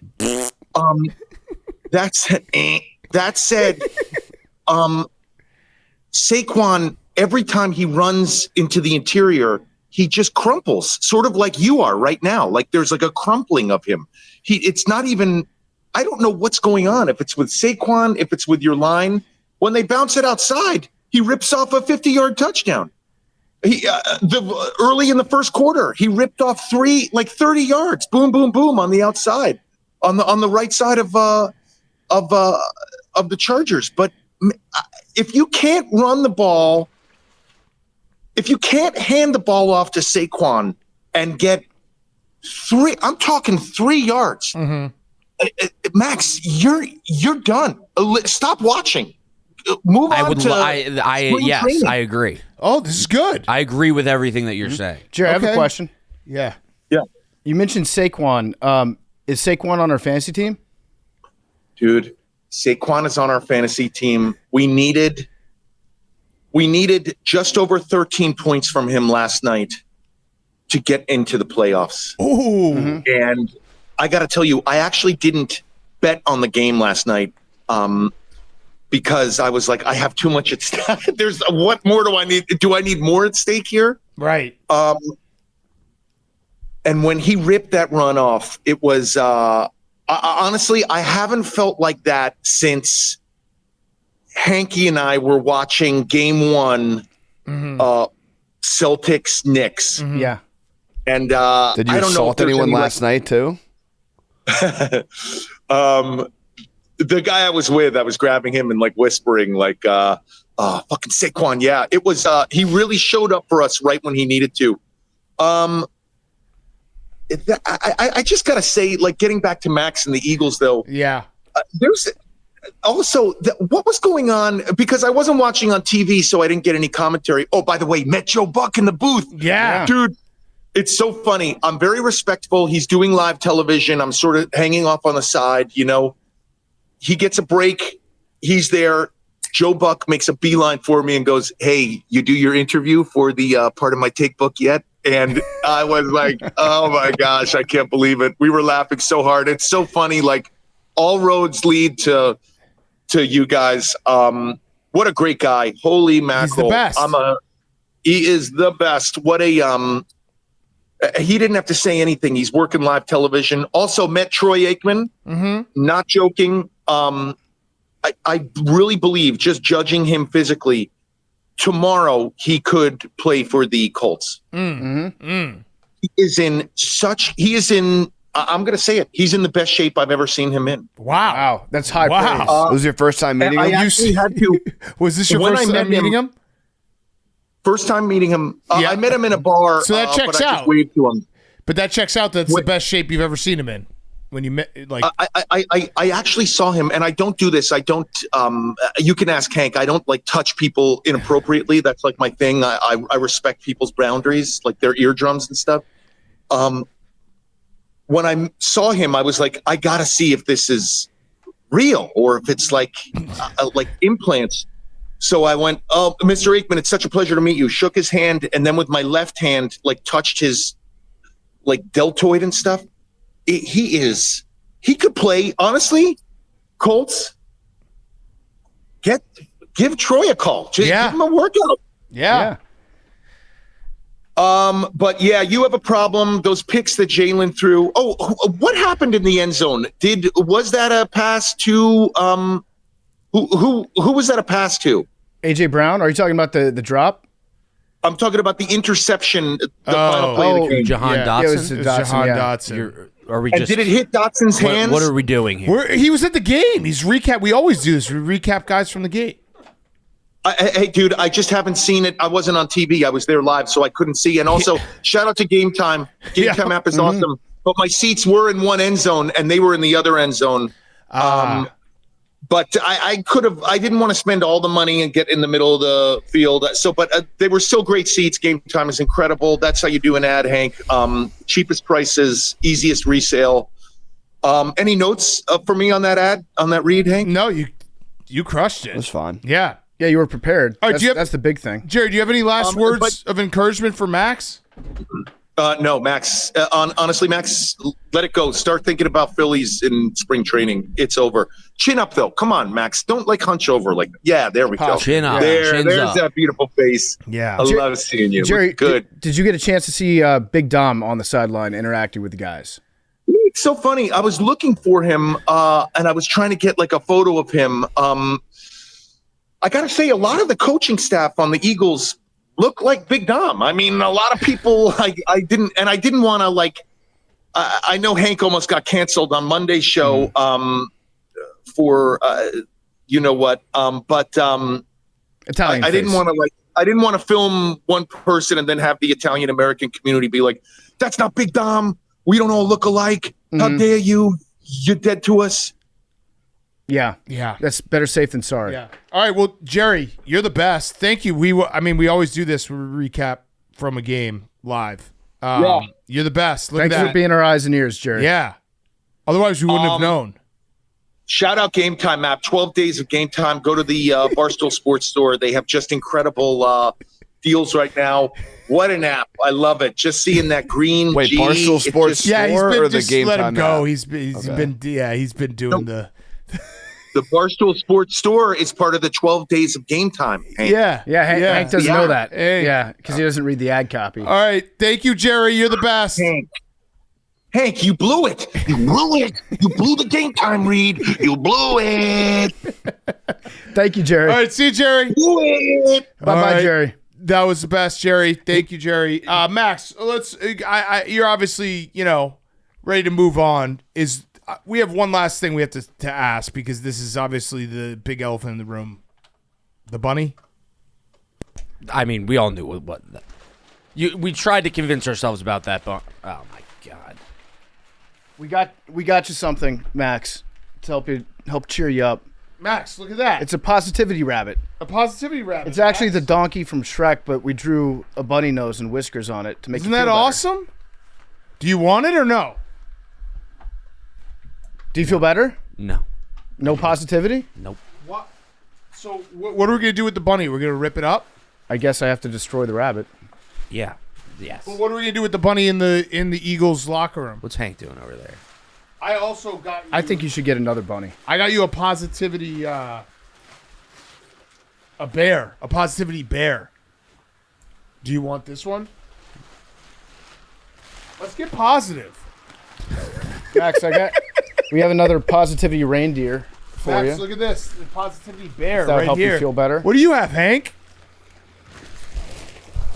Saquon, every time he runs into the interior, he just crumples, sort of like you are right now. Like there's like a crumpling of him. It's not even, I don't know what's going on. If it's with Saquon, if it's with your line, when they bounce it outside, he rips off a 50-yard touchdown. Early in the first quarter, he ripped off 30 yards, boom, boom, boom on the outside, on the right side of the Chargers. But if you can't run the ball if you can't hand the ball off to Saquon and get 3 yards, Max, you're done. Stop watching. Move on Yes, I agree. Oh, this is good. I agree with everything that you're saying. Jerry, I have a question. Yeah. You mentioned Saquon. Is Saquon on our fantasy team? Dude, Saquon is on our fantasy team. We needed just over 13 points from him last night to get into the playoffs. Ooh. And I got to tell you, I actually didn't bet on the game last night because I was like, I have too much at stake. What more do I need? Do I need more at stake here? Right. And when he ripped that run off, it was honestly, I haven't felt like that since Hanky and I were watching Game 1, Celtics Knicks. Yeah. And Did you I don't know if assault there's anyone any, last night too? The guy I was with, I was grabbing him and like whispering, like, fucking Saquon. Yeah, it was. He really showed up for us right when he needed to. I just gotta say, like, getting back to Max and the Eagles, though. Yeah. There's also what was going on, because I wasn't watching on TV, so I didn't get any commentary. Oh, by the way, met Joe Buck in the booth. Yeah. Dude. It's so funny. I'm very respectful. He's doing live television. I'm sort of hanging off on the side, you know. He gets a break. He's there. Joe Buck makes a beeline for me and goes, "Hey, you do your interview for the part of my take book yet?" And I was like, "Oh my gosh, I can't believe it." We were laughing so hard. It's so funny. Like, all roads lead to you guys. What a great guy. Holy mackerel. He's the best. He is the best. What a he didn't have to say anything. He's working live television. Also met Troy Aikman. Not joking. I really believe, just judging him physically, tomorrow he could play for the Colts. He is in I'm going to say it. He's in the best shape I've ever seen him in. Wow. That's high Wow. praise. Was this your first time meeting I him? actually had to. Was this your When first I time met meeting him? First time meeting him. Yeah. I met him in a bar. So that checks but I out. just waved to him. But that checks out. That's the best shape you've ever seen him in. When you met, like, I actually saw him, and I don't do this. I don't. You can ask Hank. I don't like touch people inappropriately. That's like my thing. I respect people's boundaries, like their eardrums and stuff. When I saw him, I was like, I gotta see if this is real or if it's like implants. So I went, "Oh, Mr. Aikman, it's such a pleasure to meet you." Shook his hand, and then with my left hand, like, touched his like deltoid and stuff. He could play, honestly. Colts, give Troy a call. Just give him a workout. yeah. But yeah, you have a problem. Those picks that Jalen threw. Oh, what happened in the end zone? Was that a pass to who was that a pass to? AJ Brown? Are you talking about the drop? I'm talking about the interception, the final play of the game. Jahan Yeah. Dotson. Yeah, it was Jahan yeah. Dotson. Are we And just? did it hit Dotson's hands? What are we doing here? He was at the game. He's recap. We always do this. We recap guys from the gate. Hey, dude, I just haven't seen it. I wasn't on TV. I was there live, so I couldn't see. And also, shout out to Game Time. Game Time app is awesome. But my seats were in one end zone, and they were in the other end zone. But I could have. I didn't want to spend all the money and get in the middle of the field. But they were still great seats. Game Time is incredible. That's how you do an ad, Hank. Cheapest prices, easiest resale. Any notes for me on that ad, on that read, Hank? No, you crushed it. It was fun. Yeah. Yeah, you were prepared. All right, That's the big thing. Jerry, do you have any last words of encouragement for Max? No, Max. Honestly, Max, let it go. Start thinking about Phillies in spring training. It's over. Chin up, though. Come on, Max. Don't hunch over. Yeah, there we go. Chin up. There's Chins up. that beautiful face. Yeah. I love seeing you. Jerry, Good. Did you get a chance to see Big Dom on the sideline interacting with the guys? It's so funny. I was looking for him, and I was trying to get a photo of him. I got to say, a lot of the coaching staff on the Eagles look like Big Dom. I mean, a lot of people, I didn't want to I know Hank almost got canceled on Monday's show for you know what, but Italian I didn't face. want to I didn't want to film one person and then have the Italian American community be like, "That's not Big Dom. We don't all look alike. How dare you? You're dead to us." Yeah. Yeah. That's better safe than sorry. Yeah. All right. Well, Jerry, you're the best. Thank you. We always do this. We recap from a game live. You're the best. Look Thanks at that. for being our eyes and ears, Jerry. Yeah. Otherwise, we wouldn't have known. Shout out Game Time app. 12 days of Game Time. Go to the Barstool Sports store. They have just incredible deals right now. What an app. I love it. Just seeing that green Wait, G, Barstool it Sports just- Yeah, he's Store been or the just Game let him Time go. app? He's been doing the The Barstool Sports store is part of the 12 days of Game Time. Hank. Yeah, Hank doesn't Yeah. know that. Hey. Yeah, because he doesn't read the ad copy. All right. Thank you, Jerry. You're the best. Hank, you blew it. You blew it. You blew the Game Time read. You blew it. Thank you, Jerry. All right. See you, Jerry. Blew it. Bye-bye, All right. Jerry. That was the best, Jerry. Thank you, Jerry. Max, you're obviously, ready to move on. We have one last thing we have to ask, because this is obviously the big elephant in the room. The bunny? I mean, we all knew what we tried to convince ourselves about that, but oh my god. We got you something, Max, to help cheer you up. Max, look at that. It's a positivity rabbit. a positivity rabbit. It's actually Max. the donkey from Shrek, but we drew a bunny nose and whiskers on it to make Isn't you feel that better. awesome? Do you want it or no? Do you feel better? No. No positivity? Nope. What? So what are we going to do with the bunny? We're going to rip it up? I guess I have to destroy the rabbit. Yeah. Yes. Well, what are we going to do with the bunny in the Eagles locker room? What's Hank doing over there? I also got you. I think you should get another bunny. I got you a positivity a positivity bear. Do you want this one? Let's get positive. Max, we have another positivity reindeer for Max, you. look at this. The positivity bear That'll right help here. you feel better. What do you have, Hank?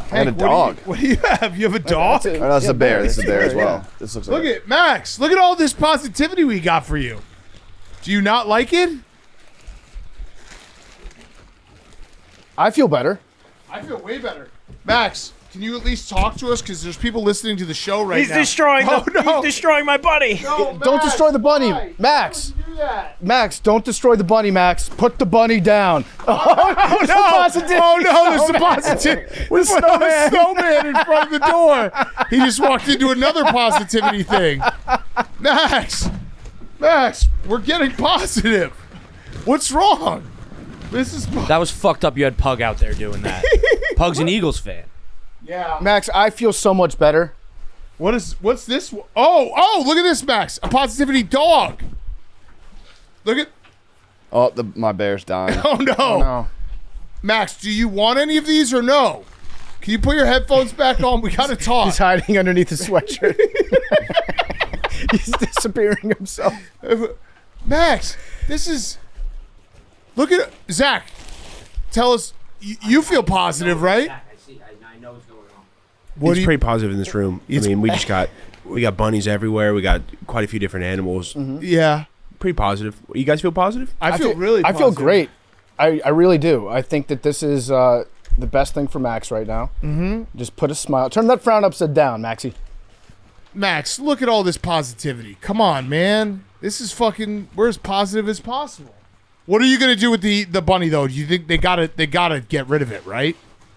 I had a dog. What do you have? You have a dog? Oh, that's Yeah, a bear. bear. This is a bear as Yeah. well. This looks Look like at Max. Look at all this positivity we got for you. Do you not like it? I feel better. I feel way better. Max, can you at least talk to us? Because there's people listening to the show right He's now. destroying Oh, no. he's destroying my buddy. No, Don't Max, destroy the bunny. why? Max. Why would you do that? Max, don't destroy the bunny, Max. Put the bunny down. Oh no! There's a positive. There's a snowman in front of the door. He just walked into another positivity thing. Max, we're getting positive. What's wrong? This is That was fucked up. You had Pug out there doing that. Pug's an Eagles fan. yeah. Max, I feel so much better. What's this? Oh! Look at this, Max. A positivity dog. Look at. Oh, my bear's dying. Oh no. No. Max, do you want any of these or no? Can you put your headphones back on? We gotta talk. He's hiding underneath the sweatshirt. He's disappearing himself. Max, this is. Look at Zach. Tell us, you feel positive, right? I see. I know what's going on. What It's do you? pretty positive in this room. I mean, we got bunnies everywhere. We got quite a few different animals. Yeah, Pretty positive. You guys feel positive? I feel really. I feel positive. great. I really do. I think that this is the best thing for Max right now. Mm-hmm. Just put a smile. Turn that frown upside down, Maxie. Max, look at all this positivity. Come on, man. This is fucking. We're as positive as possible. What are you gonna do with the bunny though? Do you think they gotta get rid of it, right?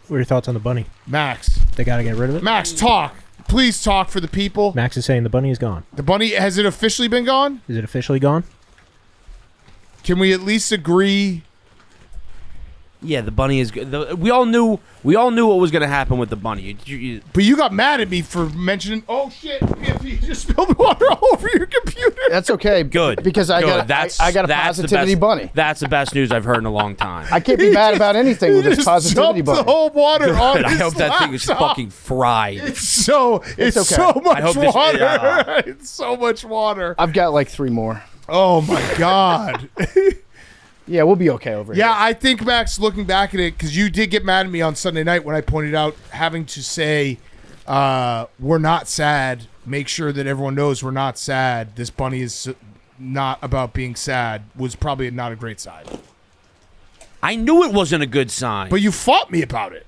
What are your thoughts on the bunny? Max, They gotta get rid of it. Max, talk. Please talk for the people. Max is saying the bunny is gone. The bunny, has it officially been gone? Is it officially gone? Can we at least agree? Yeah, the bunny is good. We all knew what was gonna happen with the bunny. But you got mad at me for mentioning. Oh shit! You just spilled water all over your computer. That's okay. Good. Because I Good. got I got a that's the positivity best- bunny. That's the best news I've heard in a long time. I can't be mad about anything with You this just positivity dumped the bunny. whole water on Good. I his hope that thing is laptop. fucking fried. It's okay. so much I hope this- water. yeah. It's so much water. I've got like 3 more. Oh my god. Yeah, we'll be okay over Yeah, here. I think, Max, looking back at it, because you did get mad at me on Sunday night when I pointed out having to say we're not sad. Make sure that everyone knows we're not sad. This bunny is not about being sad was probably not a great sign. I knew it wasn't a good sign. But you fought me about it.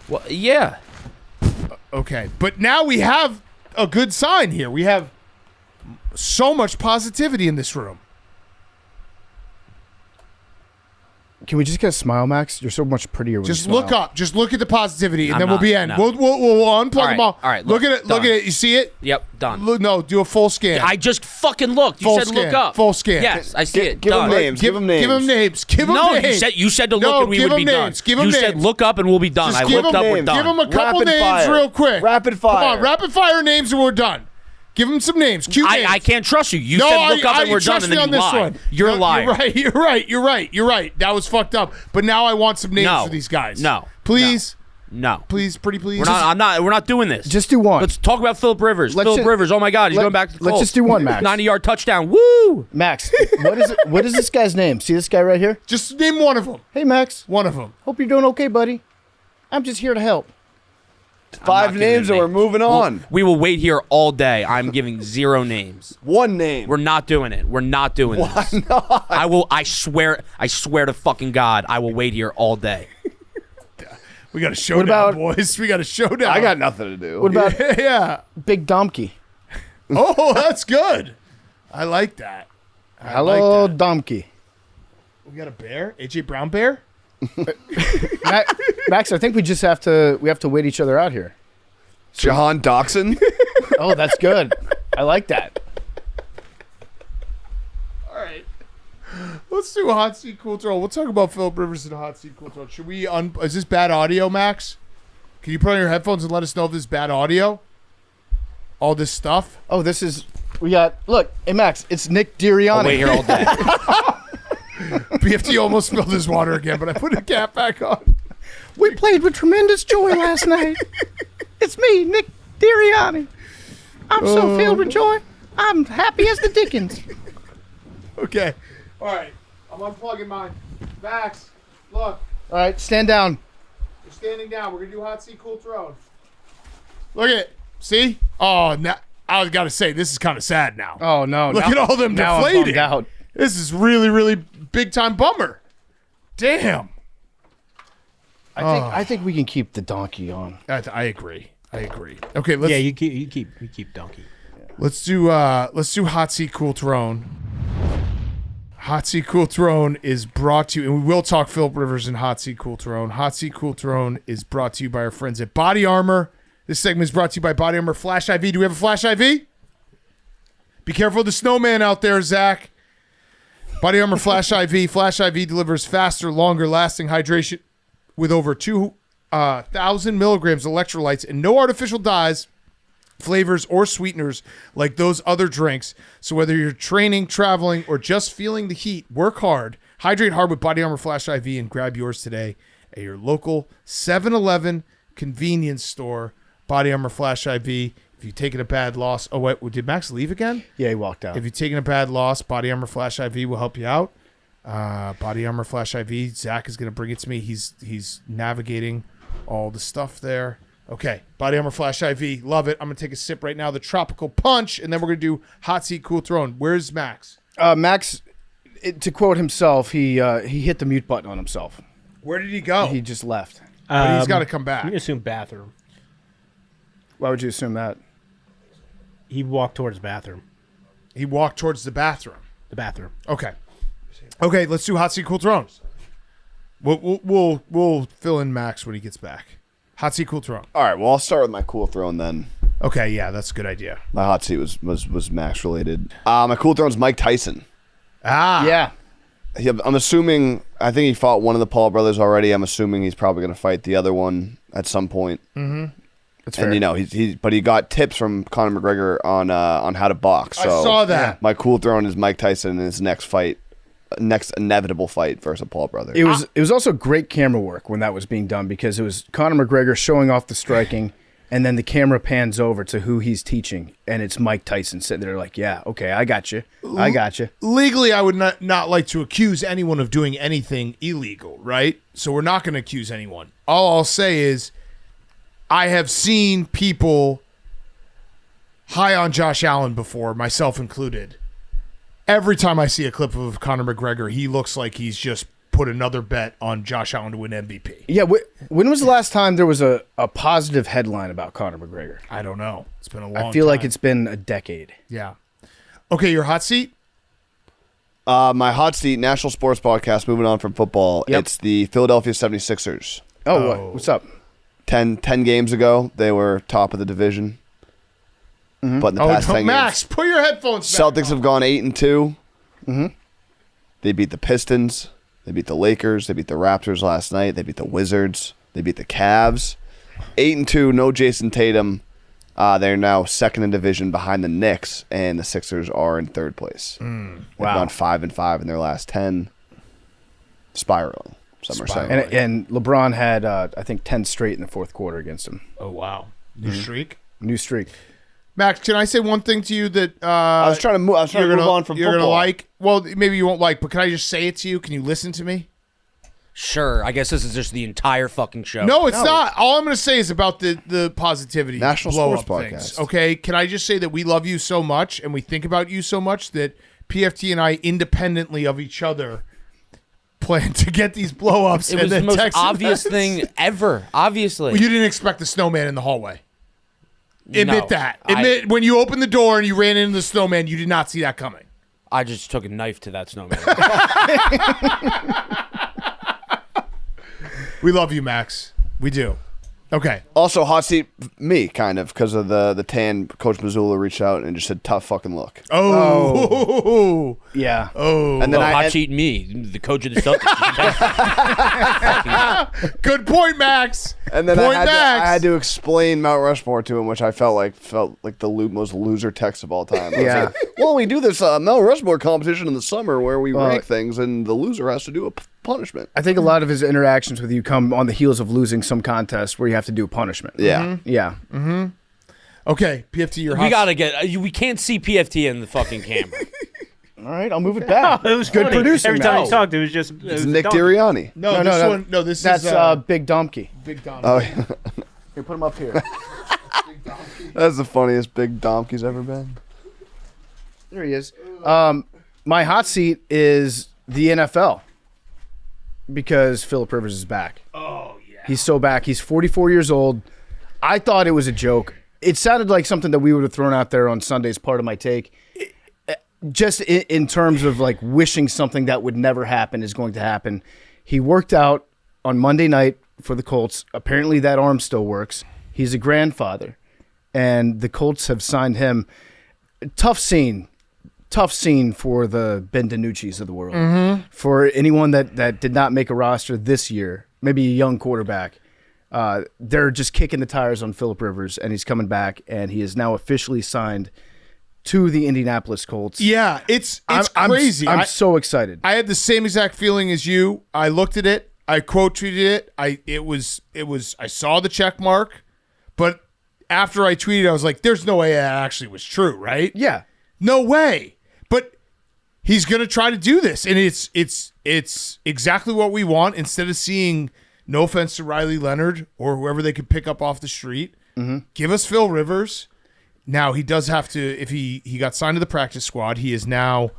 Well, yeah. Okay, but now we have a good sign here. We have so much positivity in this room. Can we just get a smile, Max? You're so much prettier when Just you smile. look up. Just look at the positivity, and I'm then we'll not, be in. no. We'll unplug them all. All right, Look at it. Look done. at it. You see it? Yep, done. Look, no, do a full scan. I just fucking looked. You Full said scan. look up. Full scan. Yes, I see it. Give done. them names. Give them names. Give them names. Give them No, names. you said to look No, and we give would be them done. names. Give them You said names. look up and we'll be done. Just I give looked them up. We're names. done. Give them a couple Rapid names fire. real quick. Rapid fire. Come on, rapid fire names, and we're done. Give them some names. Cute names. I can't trust you. You No, said look up and we're done, trust and me then on you this lied. one. You're No, a liar. You're right. That was fucked up. But now I want some names No. for these guys. No. Please. No. Please, pretty please. We're not doing this. Just do one. Let's talk about Phillip Rivers. Let's Phillip just- Rivers. Oh my God, he's going back to the let's Colts. just do one, Max. 90-yard touchdown. Woo! Max, what is this guy's name? See this guy right here? Just name one of them. Hey, Max. One of them. Hope you're doing okay, buddy. I'm just here to help. 5 giving names a and we're name. moving on. We will wait here all day. I'm giving 0 names. One name. We're not doing it. We're not doing this. not? I will. I swear to fucking God, I will wait here all day. We got a showdown, about- boys. We got a showdown. I got nothing to do. What about yeah. Big Donkey? Oh, that's good. I like that. I Hello, like that. Donkey. We got a bear? AJ Brown bear? Max, I think we have to wait each other out here. Jahan Doxson? Oh, that's good. I like that. All right. Let's do a hot seat cool throw. We'll talk about Phillip Rivers and a hot seat cool throw. Should we is this bad audio, Max? Can you put on your headphones and let us know if this is bad audio? All this stuff? Oh, we got, look, hey, Max, it's Nick Diriani. I'll wait here all day. BFT almost spilled his water again, but I put a cap back on. We played with tremendous joy last night. It's me, Nick Diriani. I'm so filled with joy. I'm happy as the Dickens. Okay. All right. I'm unplugging mine. Max, look. All right, stand down. We're standing down. We're going to do hot seat cool throw. Look at it. See? Oh, now, I got to say, this is kind of sad now. Oh, no. Look at all them now I'm deflating. bummed out. This is really, really big time bummer. Damn. I think we can keep the donkey on. I agree. Okay, let's Yeah, you keep Donkey. let's do hot seat cool throne. Hot seat cool throne is brought to you, and we will talk Phillip Rivers and hot seat cool throne. Hot seat cool throne is brought to you by our friends at Body Armor. This segment is brought to you by Body Armor Flash IV. Do we have a Flash IV? Be careful of the snowman out there, Zach. Body Armor Flash IV. Flash IV delivers faster, longer lasting hydration with over 2,000 milligrams of electrolytes and no artificial dyes, flavors, or sweeteners like those other drinks. So whether you're training, traveling, or just feeling the heat, work hard, hydrate hard with Body Armor Flash IV, and grab yours today at your local 7-Eleven convenience store. Body Armor Flash IV. If you've taken a bad loss, oh wait, did Max leave again? Yeah, he walked out. If you've taken a bad loss, Body Armor Flash IV will help you out. Body Armor Flash IV. Zach is going to bring it to me. He's navigating all the stuff there. Okay, Body Armor Flash IV. Love it. I'm going to take a sip right now. The Tropical Punch, and then we're going to do Hot Seat Cool Throne. Where's Max? Max, to quote himself, he hit the mute button on himself. Where did he go? He just left. But he's got to come I'm back. gonna assume bathroom. Why would you assume that? He walked towards the bathroom. He walked towards the bathroom. The bathroom. Okay. Okay, let's do Hot Seat Cool Throne. We'll fill in Max when he gets back. Hot Seat Cool Throne. All right, well, I'll start with my cool throne then. Okay, yeah, that's a good idea. My hot seat was Max related. My cool throne's Mike Tyson. Ah. Yeah. I'm assuming, I think he fought one of the Paul brothers already. I'm assuming he's probably going to fight the other one at some point. That's And fair. but he got tips from Conor McGregor on how to box. So I saw that. My cool throne is Mike Tyson in his next inevitable fight versus a Paul brother. It was also great camera work when that was being done because it was Conor McGregor showing off the striking, and then the camera pans over to who he's teaching, and it's Mike Tyson sitting there like, yeah, okay, I got you. Legally, I would not like to accuse anyone of doing anything illegal, right? So we're not going to accuse anyone. All I'll say is I have seen people high on Josh Allen before, myself included. Every time I see a clip of Conor McGregor, he looks like he's just put another bet on Josh Allen to win MVP. Yeah, when was the last time there was a positive headline about Conor McGregor? I don't know. It's been a long time. I feel like it's been a decade. Yeah. Okay, your hot seat? My hot seat, national sports podcast, moving on from football. Yep. It's the Philadelphia 76ers. Oh. What's up? 10 games ago, they were top of the division. But in the past 10 Max, games, put your headphones back Celtics on. have gone 8-2. They beat the Pistons. They beat the Lakers. They beat the Raptors last night. They beat the Wizards. They beat the Cavs. 8-2, no Jason Tatum. They're now second in division behind the Knicks, and the Sixers are in third place. They've gone 5-5 in their last 10. Spiraling. Some are saying. And LeBron had, I think, 10 straight in the fourth quarter against him. Oh, wow. New streak? New streak. Max, can I say one thing to you that I was trying to move on from you're football. gonna like? Well, maybe you won't like, but can I just say it to you? Can you listen to me? Sure. I guess this is just the entire fucking show. No, it's not. All I'm going to say is about the positivity. National blow Sports up things, Podcast. okay? Can I just say that we love you so much and we think about you so much that PFT and I, independently of each other, plan to get these blow ups. It was the most obvious thing ever. Obviously. You didn't expect the snowman in the hallway. Admit No, that. Admit when you opened the door and you ran into the snowman, you did not see that coming. I just took a knife to that snowman. We love you, Max. We do. Okay. Also, hot seat, me, kind of, because of the tan. Coach Missoula reached out and just said, tough fucking look. Oh. Yeah. Oh. And then hot cheat me, the coach of the Celtics. Good point, Max. And then Point I Max. had to explain Mount Rushmore to him, which I felt like the most loser text of all time. I was Yeah. like, well, we do this Mount Rushmore competition in the summer where we rank things, and the loser has to do a punishment. I think a lot of his interactions with you come on the heels of losing some contest where you have to do a punishment. Yeah. Yeah. Okay, PFT, your hot We gotta get. We can't see PFT in the fucking camera. All right, I'll move it back. It was good funny. producing. Every time now. he talked, it was just It's Nick Diriani. No, this one. No, this That's is Big Dumpy. Big Don. Oh, yeah. Here, put him up here. That's the funniest big donkey's ever been. There he is. My hot seat is the NFL because Phillip Rivers is back. Oh yeah. He's so back. He's 44 years old. I thought it was a joke. It sounded like something that we would have thrown out there on Sunday's part of my take. Just in terms of like wishing something that would never happen is going to happen. He worked out on Monday night for the Colts. Apparently that arm still works. He's a grandfather. And the Colts have signed him. Tough scene for the Ben DiNucci's of the world. For anyone that did not make a roster this year, maybe a young quarterback, they're just kicking the tires on Phillip Rivers, and he's coming back, and he is now officially signed to the Indianapolis Colts. Yeah, it's crazy. I'm so excited. I had the same exact feeling as you. I looked at it. I quote tweeted it. I saw the check mark, but after I tweeted, I was like, "There's no way that actually was true, right? Yeah. No way." But he's gonna try to do this, and it's exactly what we want. Instead of seeing, no offense to Riley Leonard or whoever they could pick up off the street, give us Phil Rivers. Now he does have to. If he got signed to the practice squad, he is now.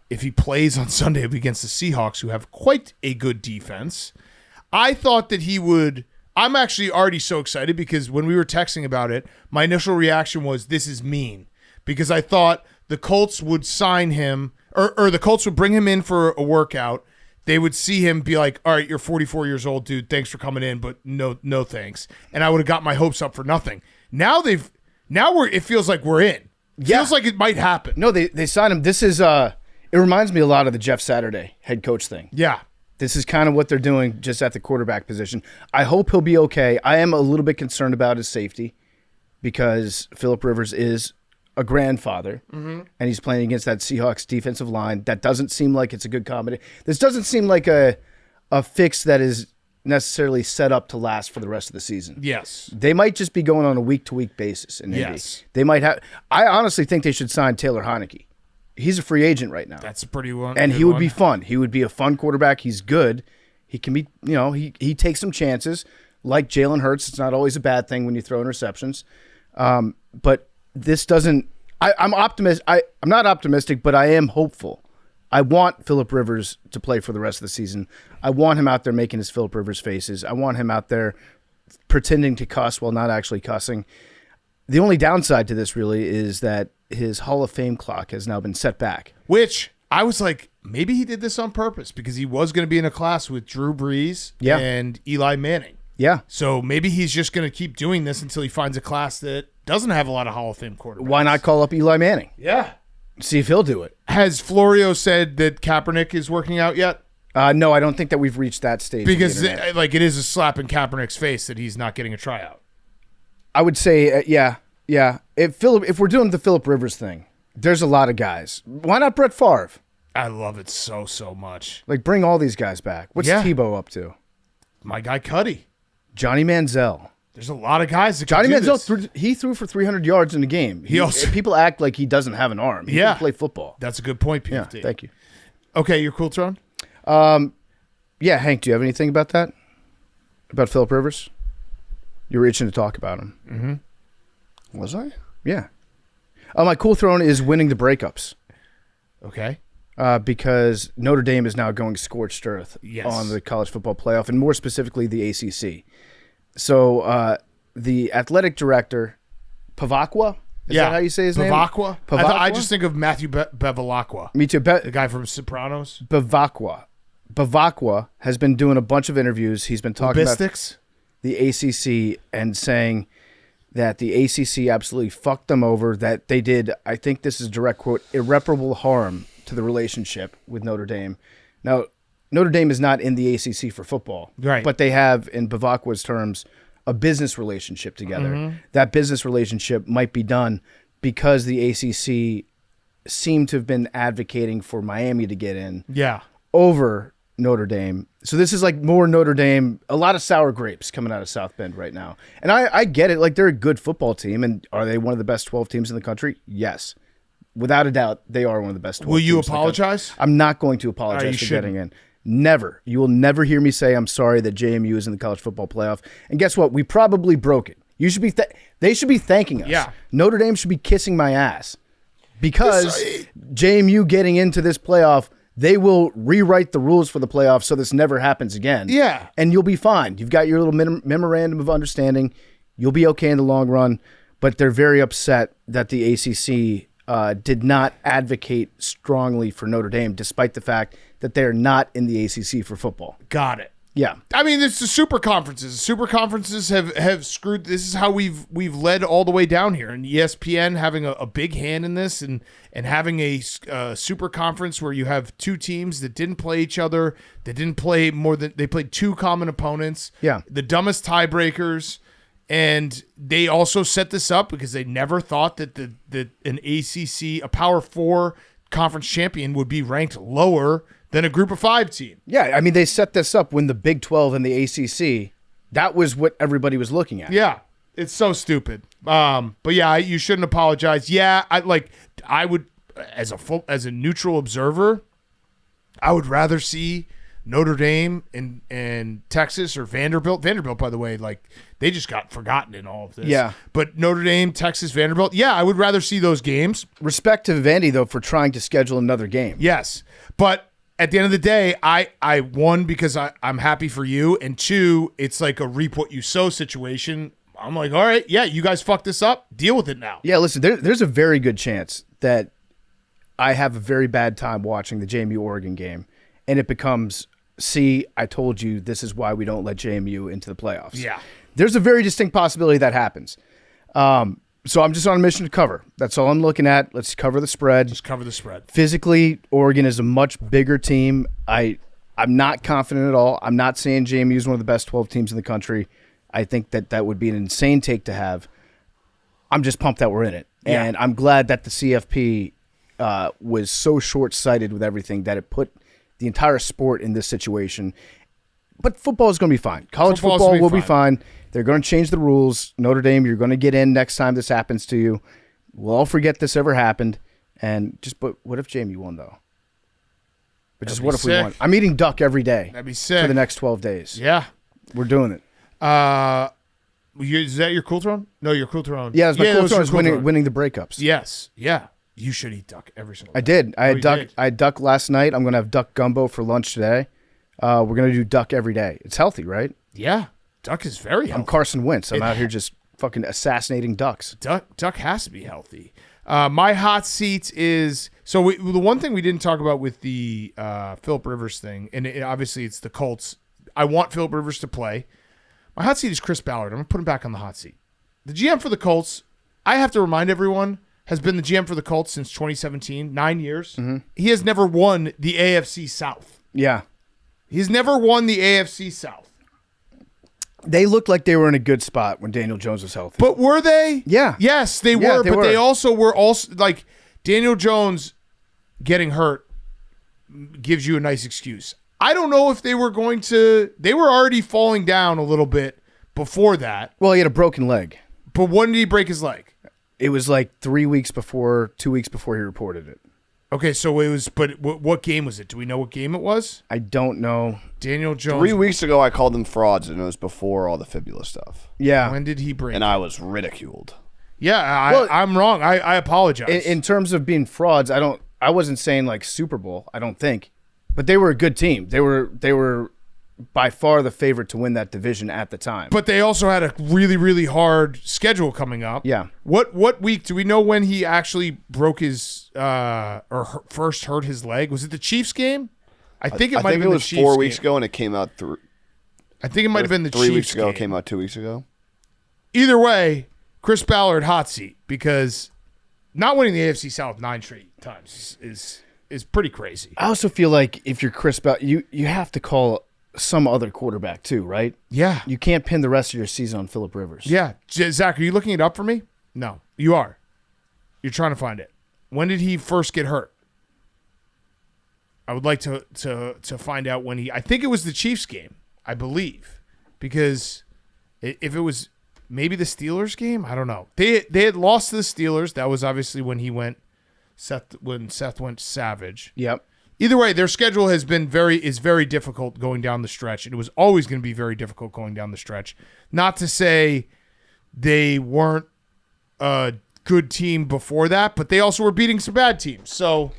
If he plays on Sunday against the Seahawks, who have quite a good defense, I thought that he would. I'm actually already so excited because when we were texting about it, my initial reaction was, "This is mean," because I thought the Colts would sign him, or the Colts would bring him in for a workout. They would see him, be like, "All right, you're 44 years old, dude. Thanks for coming in, but no thanks." And I would have got my hopes up for nothing. Now it feels like we're in. Yeah. Feels like it might happen. No, they signed him. This is it reminds me a lot of the Jeff Saturday head coach thing. Yeah. This is kind of what they're doing just at the quarterback position. I hope he'll be okay. I am a little bit concerned about his safety because Phillip Rivers is a grandfather, and he's playing against that Seahawks defensive line. That doesn't seem like it's a good combination. This doesn't seem like a fix that is necessarily set up to last for the rest of the season. Yes. They might just be going on a week-to-week basis in Indy. Yes. They might have. I honestly think they should sign Taylor Heineke. He's a free agent right now. That's a pretty one. And good he would one. be fun. He would be a fun quarterback. He's good. He can be, he takes some chances. Like Jalen Hurts, it's not always a bad thing when you throw interceptions. But this doesn't. I'm optimistic. I'm not optimistic, but I am hopeful I want Phillip Rivers to play for the rest of the season. I want him out there making his Phillip Rivers faces. I want him out there pretending to cuss while not actually cussing. The only downside to this really is that his Hall of Fame clock has now been set back. Which I was like, maybe he did this on purpose because he was going to be in a class with Drew Brees and Eli Manning. Yeah. So maybe he's just going to keep doing this until he finds a class that doesn't have a lot of Hall of Fame quarterbacks. Why not call up Eli Manning? Yeah. See if he'll do it. Has Florio said that Kaepernick is working out yet? No, I don't think that we've reached that stage. Because it is a slap in Kaepernick's face that he's not getting a tryout. I would say, yeah. If we're doing the Phillip Rivers thing, there's a lot of guys. Why not Brett Favre? I love it so much. Like, bring all these guys back. What's Tebow up to? My guy Cuddy. Johnny Manziel. There's a lot of guys that Johnny can do Manziel, he threw for 300 yards in the game. People act like he doesn't have an arm. He can play football. That's a good point, PFT. Yeah, thank you. Okay, you're cool, Tron? Yeah, Hank, do you have anything about that? About Phillip Rivers? You were itching to talk about him. Mm-hmm. Was I? Yeah. My cool throne is winning the breakups. Okay. Because Notre Dame is now going scorched earth on the college football playoff, and more specifically the ACC. So the athletic director, Pavakwa, is that how you say his name? Pavakwa? Pavakwa? I just think of Matthew Bevilacqua. Me too. The guy from Sopranos. Bavakwa has been doing a bunch of interviews. He's been talking about Lobistics? the ACC and saying that the ACC absolutely fucked them over, that they did, I think this is a direct quote, irreparable harm to the relationship with Notre Dame. Now, Notre Dame is not in the ACC for football, right? But they have, in Bavakwa's terms, a business relationship together. That business relationship might be done because the ACC seemed to have been advocating for Miami to get in over Notre Dame. So this is like more Notre Dame, a lot of sour grapes coming out of South Bend right now. And I get it. Like, they're a good football team. And are they one of the best 12 teams in the country? Yes. Without a doubt, they are one of the best 12 Will you teams apologize? I'm not going to apologize for getting in. Never. You will never hear me say I'm sorry that JMU is in the college football playoff. And guess what? We probably broke it. You should be. They should be thanking us. Yeah. Notre Dame should be kissing my ass because JMU getting into this playoff, they will rewrite the rules for the playoff so this never happens again. Yeah. And you'll be fine. You've got your little memorandum of understanding. You'll be okay in the long run. But they're very upset that the ACC did not advocate strongly for Notre Dame, despite the fact that they're not in the ACC for football. Got it. Yeah. I mean, it's the super conferences. Super conferences have screwed. This is how we've led all the way down here. And ESPN having a big hand in this and having a super conference where you have two teams that didn't play each other, that didn't play more than they played two common opponents. Yeah. The dumbest tiebreakers. And they also set this up because they never thought that an ACC, a Power 4 conference champion, would be ranked lower than a Group of 5 team. Yeah, I mean, they set this up when the Big 12 and the ACC, that was what everybody was looking at. Yeah, it's so stupid. But yeah, you shouldn't apologize. Yeah, I would, as a neutral observer, I would rather see Notre Dame and Texas or Vanderbilt. Vanderbilt, by the way, they just got forgotten in all of this. Yeah. But Notre Dame, Texas, Vanderbilt, yeah, I would rather see those games. Respect to Vandy, though, for trying to schedule another game. Yes. But at the end of the day, I won because I'm happy for you. And two, it's like a reap what you sow situation. I'm like, all right, yeah, you guys fucked this up. Deal with it now. Yeah, listen, there's a very good chance that I have a very bad time watching the JMU-Oregon game, and it becomes, see, I told you this is why we don't let JMU into the playoffs. Yeah. There's a very distinct possibility that happens. So I'm just on a mission to cover. That's all I'm looking at. Let's cover the spread. Just cover the spread. Physically, Oregon is a much bigger team. I'm not confident at all. I'm not saying JMU is one of the best 12 teams in the country. I think that would be an insane take to have. I'm just pumped that we're in it. Yeah. And I'm glad that the CFP was so short-sighted with everything that it put the entire sport in this situation. But football is going to be fine. College football will be fine. They're going to change the rules. Notre Dame, you're going to get in next time this happens to you. We'll all forget this ever happened. But what if JMU won, though? But just what if we won? I'm eating duck every day. That'd be sick. For the next 12 days. Yeah. We're doing it. Is that your cool throne? No, your cool throne. Yeah, it's my cool throne is winning the breakups. Yes. Yeah. You should eat duck every single day. I did. I Oh, had you duck. did? I had duck last night. I'm gonna have duck gumbo for lunch today. We're gonna do duck every day. It's healthy, right? Yeah. Duck is very healthy. I'm Carson Wentz. I'm out here just fucking assassinating ducks. Duck has to be healthy. My hot seat is the one thing we didn't talk about with the Phillip Rivers thing, and obviously it's the Colts. I want Phillip Rivers to play. My hot seat is Chris Ballard. I'm gonna put him back on the hot seat. The GM for the Colts, I have to remind everyone, has been the GM for the Colts since 2017, 9 years. Mm-hmm. He has never won the AFC South. Yeah. He's never won the AFC South. They looked like they were in a good spot when Daniel Jones was healthy. But were they? Yeah. Yes, they Yeah, were. they But were. they also were like Daniel Jones getting hurt gives you a nice excuse. I don't know if they were going to. They were already falling down a little bit before that. Well, he had a broken leg. But when did he break his leg? It was like 2 weeks before he reported it. Okay, so it was. But what game was it? Do we know what game it was? I don't know. Daniel Jones. 3 weeks ago, I called them frauds, and it was before all the fibula stuff. Yeah. When did he break? And I was ridiculed. Yeah, Well, I'm wrong. I apologize. In terms of being frauds, I wasn't saying like Super Bowl, I don't think. But they were a good team. They were by far the favorite to win that division at the time. But they also had a really, really hard schedule coming up. Yeah. What week do we know when he actually broke his first hurt his leg? Was it the Chiefs game? I think it might have been it was the Chiefs 4 weeks game. ago, and it came out I think it might have been the 3 Chiefs weeks ago. game. It came out 2 weeks ago. Either way, Chris Ballard hot seat because not winning the AFC South 9 straight times is pretty crazy. I also feel like if you're Chris Ballard, you have to call some other quarterback too, right? Yeah. You can't pin the rest of your season on Phillip Rivers. Yeah. Zach, are you looking it up for me? No, you are. You're trying to find it. When did he first get hurt? I would like to find out when I think it was the Chiefs game, I believe, because if it was maybe the Steelers game, I don't know. They had lost to the Steelers. That was obviously when Seth went savage. Yep. Either way, their schedule is very difficult going down the stretch. It was always going to be very difficult going down the stretch. Not to say they weren't a good team before that, but they also were beating some bad teams. So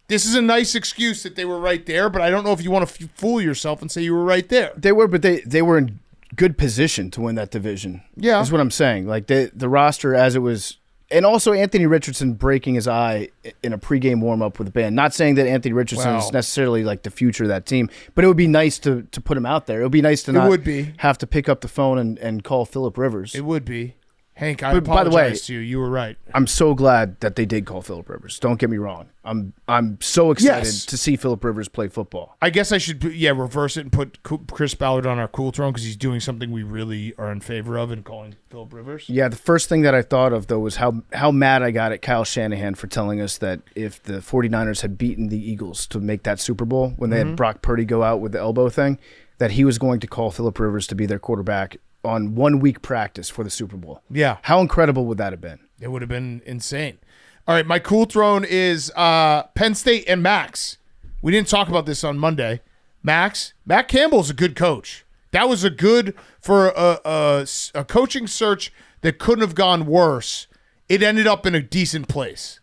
this is a nice excuse that they were right there, but I don't know if you want to fool yourself and say you were right there. They were, but they were in good position to win that division. Yeah. Is what I'm saying. Like the roster as it was. And also Anthony Richardson breaking his eye in a pregame warm-up with the band. Not saying that Anthony Richardson is necessarily like the future of that team, but it would be nice to put him out there. It would be nice to not have to pick up the phone and call Phillip Rivers. It would be. Hank, I But by the way, apologize to you. You were right. I'm so glad that they did call Phillip Rivers. Don't get me wrong. I'm so excited Yes. to see Phillip Rivers play football. I guess I should, reverse it and put Chris Ballard on our cool throne because he's doing something we really are in favor of and calling Phillip Rivers. Yeah, the first thing that I thought of, though, was how mad I got at Kyle Shanahan for telling us that if the 49ers had beaten the Eagles to make that Super Bowl when they had Brock Purdy go out with the elbow thing, that he was going to call Phillip Rivers to be their quarterback on 1 week practice for the Super Bowl. Yeah. How incredible would that have been? It would have been insane. All right, my cool throne is Penn State and Max. We didn't talk about this on Monday. Matt Campbell's a good coach. That was a good for a coaching search that couldn't have gone worse. It ended up in a decent place.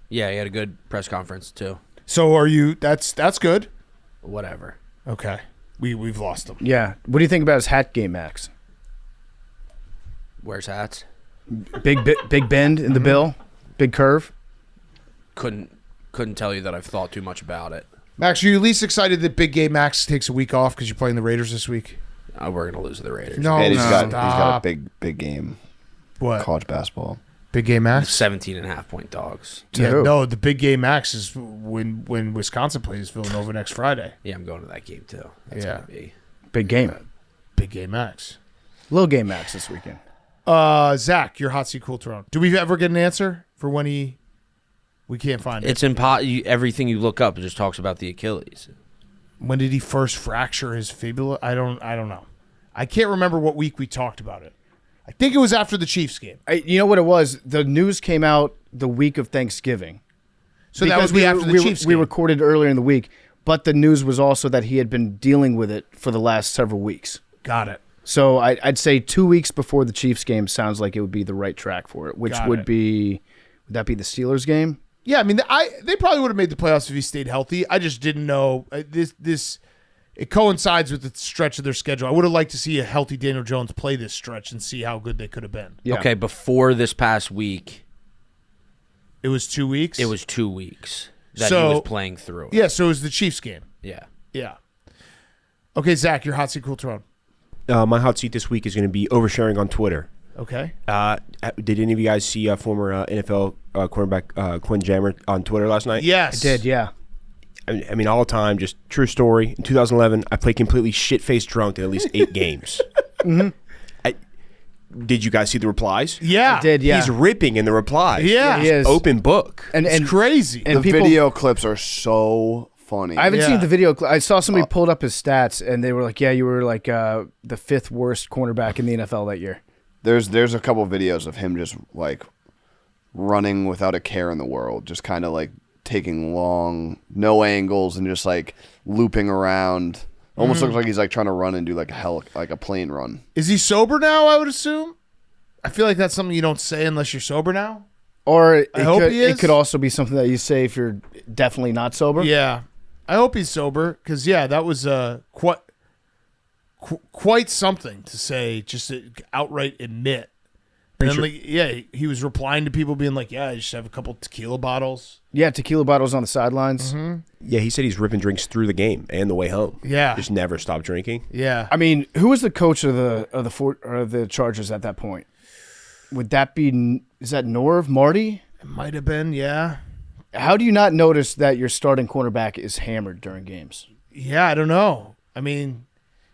Yeah, he had a good press conference too. So are you? That's good. Whatever. Okay, we've lost him. Yeah. What do you think about his hat game, Max? Wears hats. Big bend in the bill, big curve. Couldn't tell you that I've thought too much about it. Max, are you least excited that Big Game Max takes a week off because you're playing the Raiders this week? We're gonna lose to the Raiders. No, And he's got stop. a big game. What? College basketball. Big Game Max? 17.5 point dogs. To Yeah, who? no, the Big Game Max is when Wisconsin plays Villanova next Friday. Yeah, I'm going to that game too. That's Yeah. gonna be. Big game. Big Game Max. Little game, Max, this weekend. Zach, your hot seat cool throne. Do we ever get an answer for when we can't find it? It's everything you look up, it just talks about the Achilles. When did he first fracture his fibula? I don't know. I can't remember what week we talked about it. I think it was after the Chiefs game. You know what it was? The news came out the week of Thanksgiving. So that was after the Chiefs We game. recorded earlier in the week, but the news was also that he had been dealing with it for the last several weeks. Got it. So I'd say 2 weeks before the Chiefs game sounds like it would be the right track for it, which Got would it. be Would that be the Steelers game? Yeah, I mean, they probably would have made the playoffs if he stayed healthy. I just didn't know this. It coincides with the stretch of their schedule. I would have liked to see a healthy Daniel Jones play this stretch and see how good they could have been. Yeah. Okay, before this past week, It was 2 weeks. it was 2 weeks that So- he was playing through it. Yeah, so it was the Chiefs game. Yeah. Yeah. Okay, Zach, your hot seat, cool throne. My hot seat this week is going to be oversharing on Twitter. Okay. Did any of you guys see former NFL quarterback Quinn Jammer on Twitter last night? Yes. I did, yeah. I mean, all the time, just true story. In 2011, I played completely shit-faced drunk in at least 8 games. Did you guys see the replies? Yeah. I did, yeah. He's ripping in the replies. Yeah. He is. Open book. And It's crazy. and The people, video clips are so funny. I haven't Yeah. seen the video. I saw somebody pulled up his stats, and they were like, "Yeah, you were like the 5th worst cornerback in the NFL that year." There's a couple videos of him just like running without a care in the world, just kind of like taking long, no angles, and just like looping around. Almost looks like he's like trying to run and do like a plane run. Is he sober now, I would assume? I feel like that's something you don't say unless you're sober now. Or it I hope could, he is. it could also be something that you say if you're definitely not sober. Yeah. I hope he's sober because, yeah, that was quite something to say, just to outright admit. And then, like, yeah, he was replying to people being like, yeah, I just have a couple tequila bottles. Yeah, tequila bottles on the sidelines. Yeah, he said he's ripping drinks through the game and the way home. Yeah. Just never stopped drinking. Yeah. I mean, who was the coach of the Chargers at that point? Would that be, is that Norv, Marty? It might have been, yeah. How do you not notice that your starting cornerback is hammered during games? Yeah, I don't know. I mean,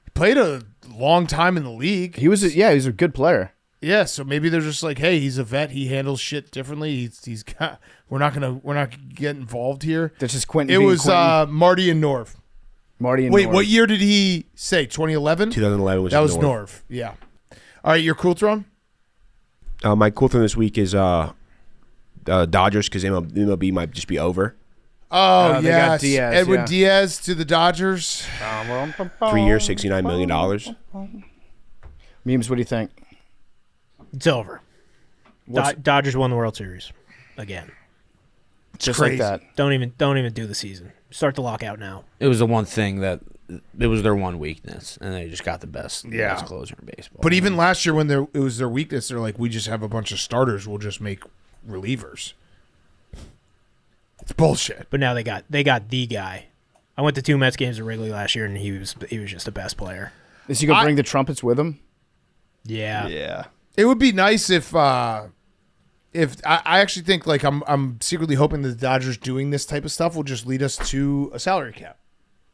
he played a long time in the league. He was a good player. Yeah, so maybe they're just like, hey, he's a vet. He handles shit differently. He's got. We're not gonna get involved here. That's just Quentin. It being was Quentin. Marty and Norv. Marty and Wait, Norv. what year did he say? 2011. 2011 was That was North. Norv. Yeah. All right, your cool throne. My cool thing this week is Dodgers because MLB might just be over. Oh, they got yes. Diaz, Edwin yeah. Diaz to the Dodgers. 3 years, $69 million. Memes, what do you think? It's over. Dodgers won the World Series again. Just crazy. like that. Don't even do the season. Start the lockout now. It was the one thing that it was their one weakness, and they just got the best closer in baseball. But even last year, when it was their weakness, they're like, we just have a bunch of starters. We'll just make relievers. It's bullshit. But now they got the guy. I went to 2 Mets games at Wrigley last year, and he was just the best player. Is he gonna bring the trumpets with him? Yeah. Yeah. It would be nice if I actually think like I'm secretly hoping that the Dodgers doing this type of stuff will just lead us to a salary cap,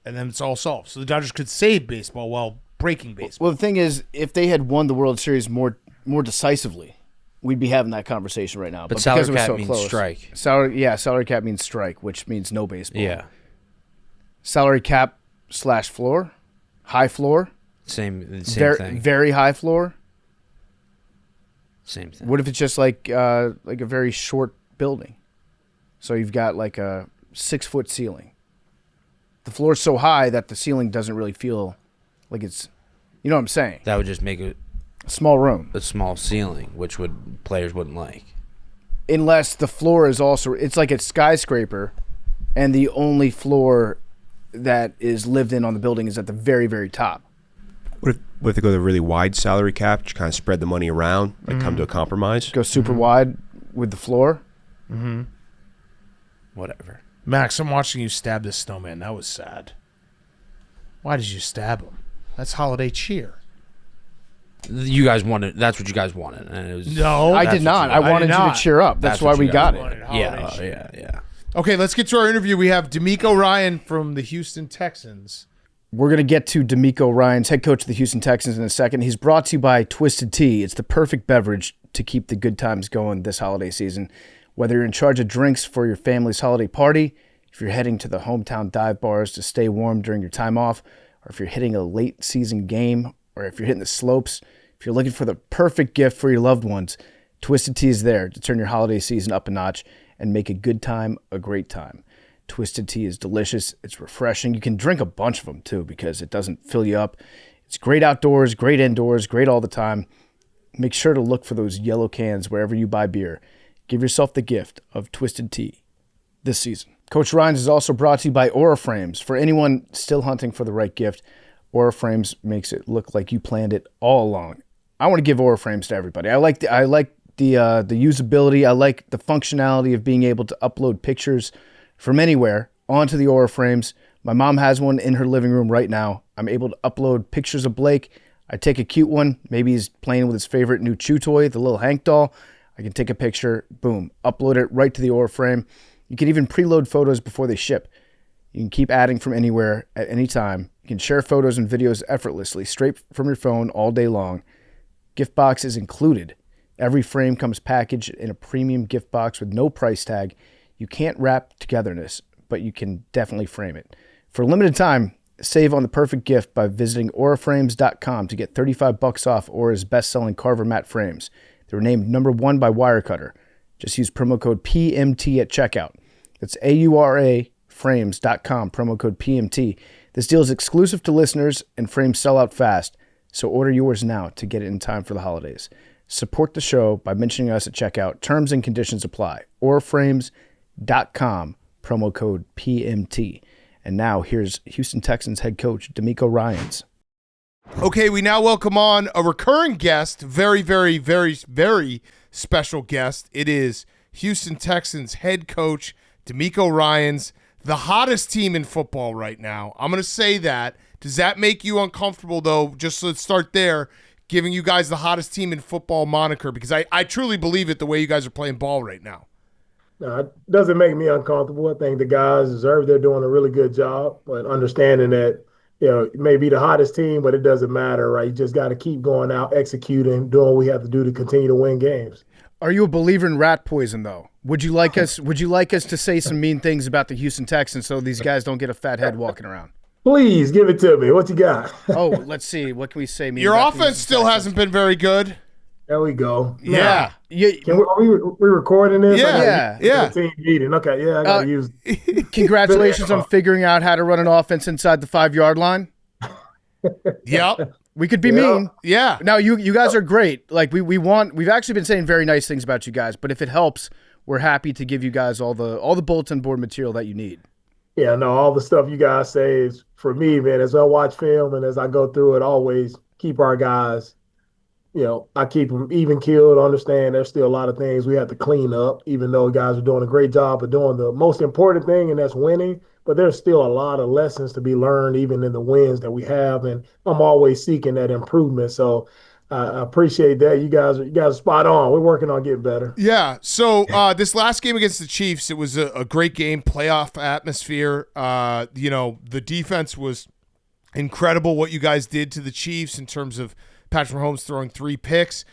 and then it's all solved. So the Dodgers could save baseball while breaking baseball. Well, the thing is, if they had won the World Series more decisively, we'd be having that conversation right now. But because salary it was cap so means close. strike. Salary cap means strike, which means no baseball. Yeah, Salary cap / floor, high floor, same thing. very high floor. Same thing. What if it's just like a very short building? So you've got like a 6-foot ceiling. The floor's so high that the ceiling doesn't really feel like it's, you know what I'm saying? That would just make it A small room. a small ceiling, which players wouldn't like. Unless the floor is also, it's like a skyscraper, and the only floor that is lived in on the building is at the very, very top. What if they go the really wide salary cap, just kind of spread the money around, like come to a compromise? Go super wide with the floor. Whatever. Max, I'm watching you stab this snowman. That was sad. Why did you stab him? That's holiday cheer. You guys wanted. That's what you guys wanted, and it was No, I that's did what not. you I got. wanted you to not. cheer up. That's why what we you got guys it. wanted. Yeah, Holiday cheer. yeah. Okay, let's get to our interview. We have DeMeco Ryan from the Houston Texans. We're going to get to DeMeco Ryans, head coach of the Houston Texans, in a second. He's brought to you by Twisted Tea. It's the perfect beverage to keep the good times going this holiday season. Whether you're in charge of drinks for your family's holiday party, if you're heading to the hometown dive bars to stay warm during your time off, or if you're hitting a late season game, or if you're hitting the slopes, if you're looking for the perfect gift for your loved ones, Twisted Tea is there to turn your holiday season up a notch and make a good time a great time. Twisted Tea is delicious. It's refreshing. You can drink a bunch of them, too, because it doesn't fill you up. It's great outdoors, great indoors, great all the time. Make sure to look for those yellow cans wherever you buy beer. Give yourself the gift of Twisted Tea this season. Coach Ryans is also brought to you by Aura Frames. For anyone still hunting for the right gift, Aura Frames makes it look like you planned it all along. I want to give Aura Frames to everybody. I like the usability. I like the functionality of being able to upload pictures from anywhere onto the Aura Frames. My mom has one in her living room right now. I'm able to upload pictures of Blake. I take a cute one. Maybe he's playing with his favorite new chew toy, the little Hank doll. I can take a picture, boom, upload it right to the Aura Frame. You can even preload photos before they ship. You can keep adding from anywhere at any time. You can share photos and videos effortlessly, straight from your phone all day long. Gift box is included. Every frame comes packaged in a premium gift box with no price tag. You can't wrap togetherness, but you can definitely frame it. For a limited time, save on the perfect gift by visiting auraframes.com to get $35 off Aura's best-selling Carver Matte frames. They were named #1 by Wirecutter. Just use promo code PMT at checkout. That's auraframes.com, promo code PMT. This deal is exclusive to listeners and frames sell out fast, so order yours now to get it in time for the holidays. Support the show by mentioning us at checkout. Terms and conditions apply. auraframes.com, promo code PMT. And now here's Houston Texans head coach DeMeco Ryans. Okay, we now welcome on a recurring guest, very, very, very, very special guest. It is Houston Texans head coach DeMeco Ryans, the hottest team in football right now. I'm going to say that. Does that make you uncomfortable, though? Just let's start there, giving you guys the hottest team in football moniker, because I truly believe it the way you guys are playing ball right now. No, it doesn't make me uncomfortable. I think the guys deserve. They're doing a really good job, but understanding that, it may be the hottest team, but it doesn't matter, right? You just got to keep going out, executing, doing what we have to do to continue to win games. Are you a believer in rat poison, though? Would you like us to say some mean things about the Houston Texans so these guys don't get a fat head walking around? Please give it to me. What you got? Oh, let's see. What can we say? Your offense still hasn't been very good. There we go. Yeah. Are we recording this? Yeah. Team meeting. Okay. Yeah, I got to use. Congratulations on figuring out how to run an offense inside the 5-yard line. Yep. We could be mean. Yeah. Now you guys are great. Like we've actually been saying very nice things about you guys, but if it helps, we're happy to give you guys all the bulletin board material that you need. Yeah, no, all the stuff you guys say is for me, man. As I watch film and as I go through it, always keep our guys. I keep them even keeled, understand there's still a lot of things we have to clean up, even though guys are doing a great job of doing the most important thing, and that's winning. But there's still a lot of lessons to be learned, even in the wins that we have. And I'm always seeking that improvement. So I appreciate that. You guys are spot on. We're working on getting better. Yeah. So this last game against the Chiefs, it was a great game, playoff atmosphere. The defense was incredible what you guys did to the Chiefs in terms of Patrick Mahomes throwing 3 picks.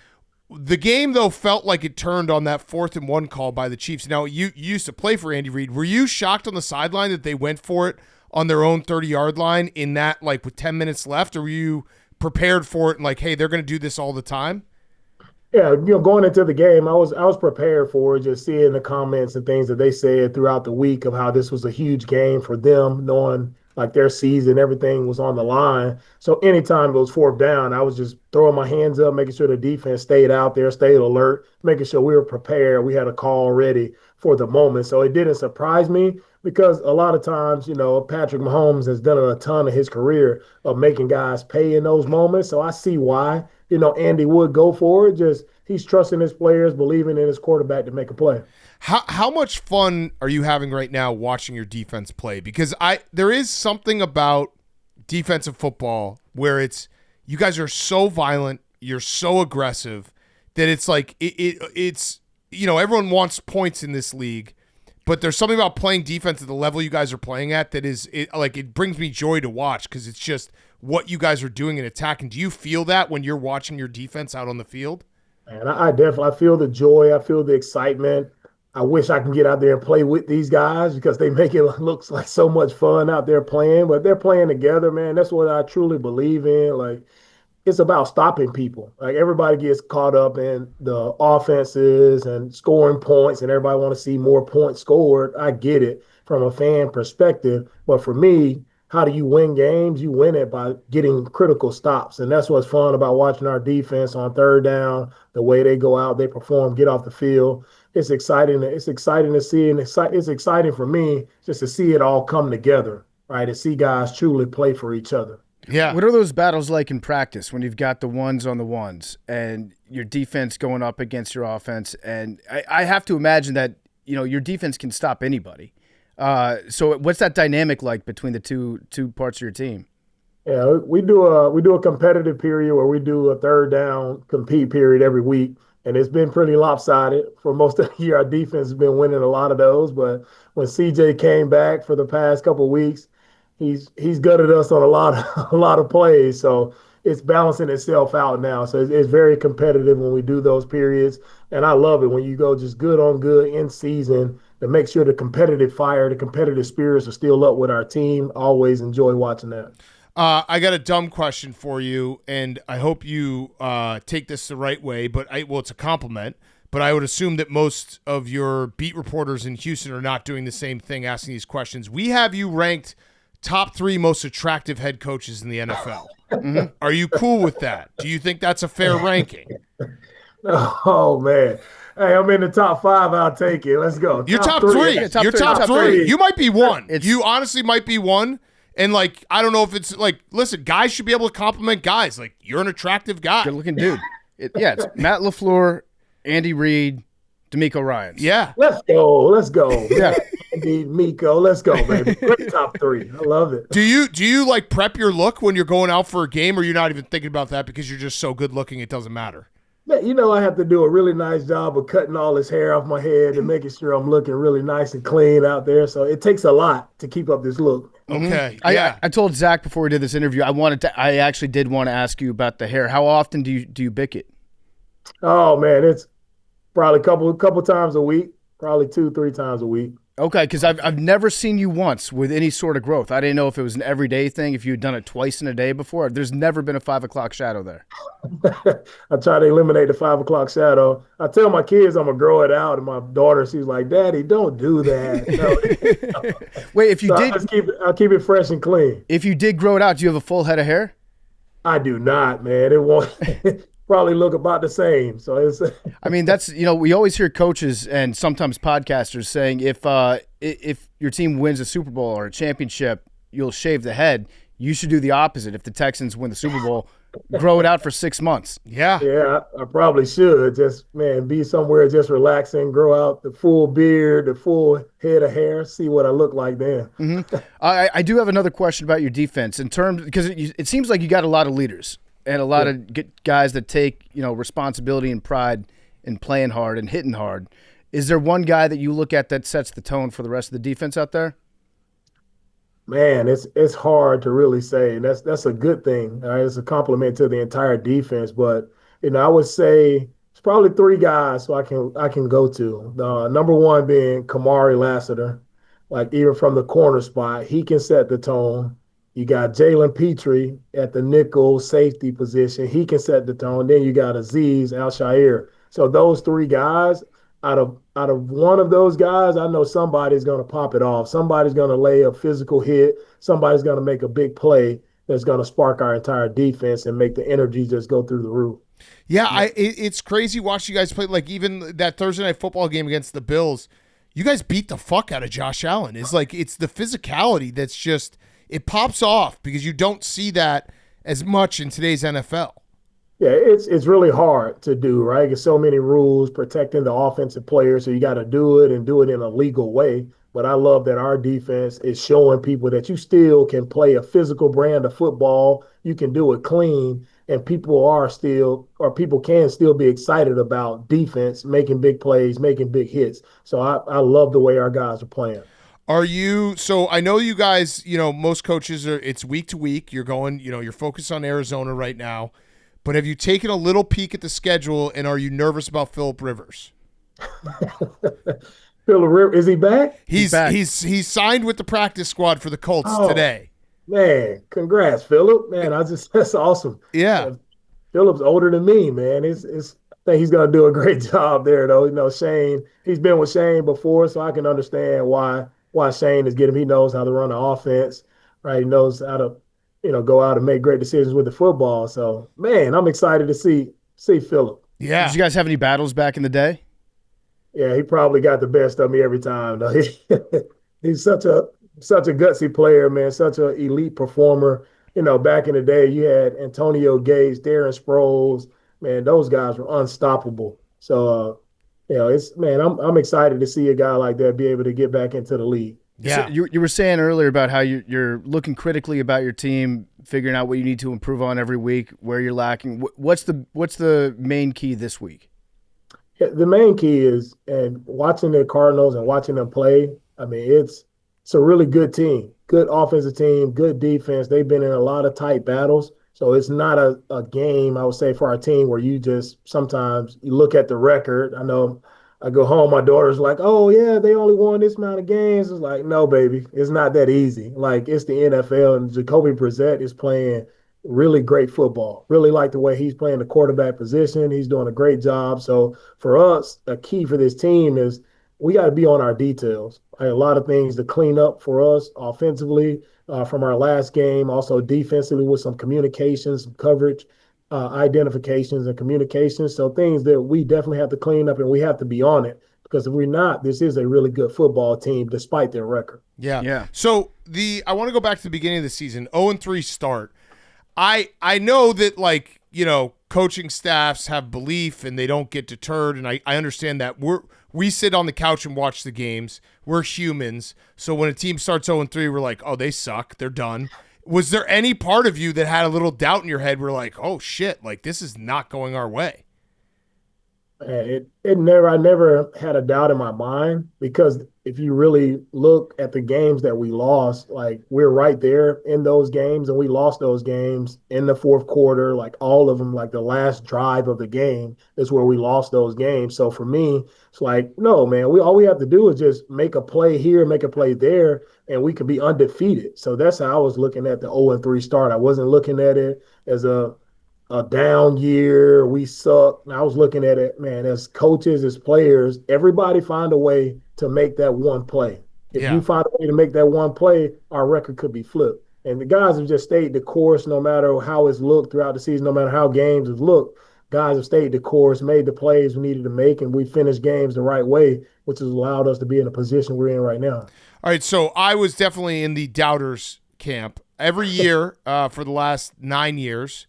The game, though, felt like it turned on that 4th and 1 call by the Chiefs. Now, you used to play for Andy Reid. Were you shocked on the sideline that they went for it on their own 30-yard line in that, like, with 10 minutes left? Or were you prepared for it and like, hey, they're going to do this all the time? Yeah, going into the game, I was prepared for it, just seeing the comments and things that they said throughout the week of how this was a huge game for them, knowing like their season, everything was on the line. So anytime it was 4th down, I was just throwing my hands up, making sure the defense stayed out there, stayed alert, making sure we were prepared. We had a call ready for the moment. So it didn't surprise me because a lot of times, Patrick Mahomes has done a ton of his career of making guys pay in those moments. So I see why, Andy would go for it. Just he's trusting his players, believing in his quarterback to make a play. How much fun are you having right now watching your defense play? Because there is something about defensive football where it's you guys are so violent, you're so aggressive that it's like it's everyone wants points in this league, but there's something about playing defense at the level you guys are playing at that is it brings me joy to watch because it's just what you guys are doing in attacking. Do you feel that when you're watching your defense out on the field? And I definitely feel the joy. I feel the excitement. I wish I can get out there and play with these guys because they make it look like so much fun out there playing. But they're playing together, man. That's what I truly believe in. Like, it's about stopping people. Like, everybody gets caught up in the offenses and scoring points, and everybody want to see more points scored. I get it from a fan perspective. But for me, how do you win games? You win it by getting critical stops. And that's what's fun about watching our defense on third down, the way they go out, they perform, get off the field. It's exciting. It's exciting to see, and it's exciting for me just to see it all come together, right? To see guys truly play for each other. Yeah. What are those battles like in practice when you've got the ones on the ones and your defense going up against your offense? And I have to imagine that, your defense can stop anybody. So what's that dynamic like between the two parts of your team? Yeah, we do a competitive period where we do a third down compete period every week, and it's been pretty lopsided for most of the year. Our defense has been winning a lot of those, but when CJ came back for the past couple of weeks, he's gutted us on a lot of plays. So it's balancing itself out now. So it's very competitive when we do those periods, and I love it when you go just good on good in season to make sure the competitive fire, the competitive spirits are still up with our team. Always enjoy watching that. I got a dumb question for you, and I hope you take this the right way, but it's a compliment, but I would assume that most of your beat reporters in Houston are not doing the same thing, asking these questions. We have you ranked top 3 most attractive head coaches in the NFL. Mm-hmm. Are you cool with that? Do you think that's a fair ranking? Oh, man. Hey, I'm in the top 5. I'll take it. Let's go. You're top 3. Yeah, top You're three. top 3. You might be 1. You honestly might be 1. And, I don't know if it's listen, guys should be able to compliment guys. You're an attractive guy. Good looking dude. It's Matt LaFleur, Andy Reid, DeMeco Ryans. Yeah. Let's go. Yeah. Andy, Miko, let's go, baby. Great top 3. I love it. Do you prep your look when you're going out for a game, or you're not even thinking about that because you're just so good looking it doesn't matter? Yeah, I have to do a really nice job of cutting all this hair off my head and making sure I'm looking really nice and clean out there. So it takes a lot to keep up this look. Okay. Yeah. I told Zach before we did this interview, I actually did want to ask you about the hair. How often do you bick it? Oh man, it's probably a couple times a week, probably 2-3 times a week. Okay, because I've never seen you once with any sort of growth. I didn't know if it was an everyday thing, if you had done it twice in a day before. There's never been a 5 o'clock shadow there. I try to eliminate the 5 o'clock shadow. I tell my kids I'm gonna grow it out, and my daughter, she's like, "Daddy, don't do that." No. Wait, if you did, I'll keep it fresh and clean. If you did grow it out, do you have a full head of hair? I do not, man. It won't. Probably look about the same. So it's. I mean, that's we always hear coaches and sometimes podcasters saying if your team wins a Super Bowl or a championship, you'll shave the head. You should do the opposite. If the Texans win the Super Bowl, grow it out for 6 months. Yeah. Yeah, I probably should. Just be somewhere just relaxing, grow out the full beard, the full head of hair, see what I look like then. Mm-hmm. I do have another question about your defense because it seems like you got a lot of leaders. And a lot of guys that take, responsibility and pride in playing hard and hitting hard. Is there one guy that you look at that sets the tone for the rest of the defense out there? Man, it's hard to really say. And that's a good thing. Right? It's a compliment to the entire defense. But I would say it's probably 3 guys so I can go to. Number 1 being Kamari Lassiter. Even from the corner spot, he can set the tone. You got Jalen Petrie at the nickel safety position. He can set the tone. Then you got Azeez Al-Shaair. So those 3 guys, out of one of those guys, I know somebody's going to pop it off. Somebody's going to lay a physical hit. Somebody's going to make a big play that's going to spark our entire defense and make the energy just go through the roof. Yeah, it's crazy watching you guys play. Even that Thursday night football game against the Bills, you guys beat the fuck out of Josh Allen. It's the physicality that's just – it pops off because you don't see that as much in today's NFL. Yeah, it's really hard to do, right? There's so many rules protecting the offensive players, so you got to do it and do it in a legal way. But I love that our defense is showing people that you still can play a physical brand of football. You can do it clean, and people can still be excited about defense, making big plays, making big hits. So I love the way our guys are playing. So I know you guys, most coaches it's week to week. You're going, you're focused on Arizona right now, but have you taken a little peek at the schedule, and are you nervous about Phillip Rivers? Phillip Rivers, is he back? He's back. He's signed with the practice squad for the Colts today. Man, congrats, Phillip. Man, that's awesome. Yeah. Phillip's older than me, man. I think he's going to do a great job there, though. Shane, he's been with Shane before, so I can understand why Shane is getting him. He knows how to run the offense. right? He knows how to, go out and make great decisions with the football. So, man, I'm excited to see Phillip. Yeah. Did you guys have any battles back in the day? Yeah, he probably got the best of me every time. Though. He's such a gutsy player, man, such an elite performer. Back in the day, you had Antonio Gates, Darren Sproles. Man, those guys were unstoppable. So, I'm excited to see a guy like that be able to get back into the league. Yeah. So you were saying earlier about how you're looking critically about your team, figuring out what you need to improve on every week, where you're lacking. What's the main key this week? Yeah, the main key is, and watching the Cardinals and watching them play, I mean, it's a really good team, good offensive team, good defense. They've been in a lot of tight battles. So it's not a game, I would say, for our team where you just sometimes you look at the record. I know I go home, my daughter's like, oh, yeah, they only won this amount of games. It's like, no, baby, it's not that easy. Like, it's the NFL, and Jacoby Brissett is playing really great football. Really like the way he's playing the quarterback position. He's doing a great job. So for us, a key for this team is we got to be on our details. A lot of things to clean up for us offensively from our last game, also defensively with some communications, some coverage, identifications and communications. So things that we definitely have to clean up, and we have to be on it, because if we're not, this is a really good football team despite their record. Yeah. So I want to go back to the beginning of the season, 0-3 start. I know that, like, coaching staffs have belief and they don't get deterred, and I understand that. We sit on the couch and watch the games. We're humans. So when a team starts 0-3, we're like, oh, they suck. They're done. Was there any part of you that had a little doubt in your head? We're like, oh, shit, like, this is not going our way? I never had a doubt in my mind, because if you really look at the games that we lost, like, we're right there in those games, and we lost those games in the fourth quarter, like all of them, like the last drive of the game is where we lost those games. So for me, it's like, no, man, all we have to do is just make a play here, make a play there, and we could be undefeated. So that's how I was looking at the 0-3 start. I wasn't looking at it as a down year, we suck. And I was looking at it, man, as coaches, as players, everybody find a way to make that one play. If you find a way to make that one play, our record could be flipped. And the guys have just stayed the course, no matter how it's looked throughout the season, no matter how games have looked. Guys have stayed the course, made the plays we needed to make, and we finished games the right way, which has allowed us to be in a position we're in right now. All right, so I was definitely in the doubters camp. Every year for the last 9 years,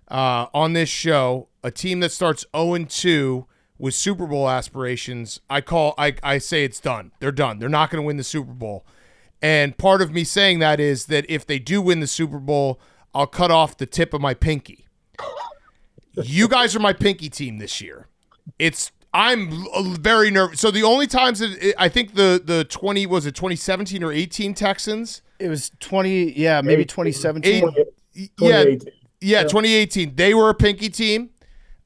on this show, a team that starts 0-2 with Super Bowl aspirations, I say it's done. They're done. They're not going to win the Super Bowl. And part of me saying that is that if they do win the Super Bowl, I'll cut off the tip of my pinky. You guys are my pinky team this year. I'm very nervous. So the only times I think the 2017 or 18 Texans. It was 20, maybe 2017. 2018. Yeah, 2018. They were a pinky team.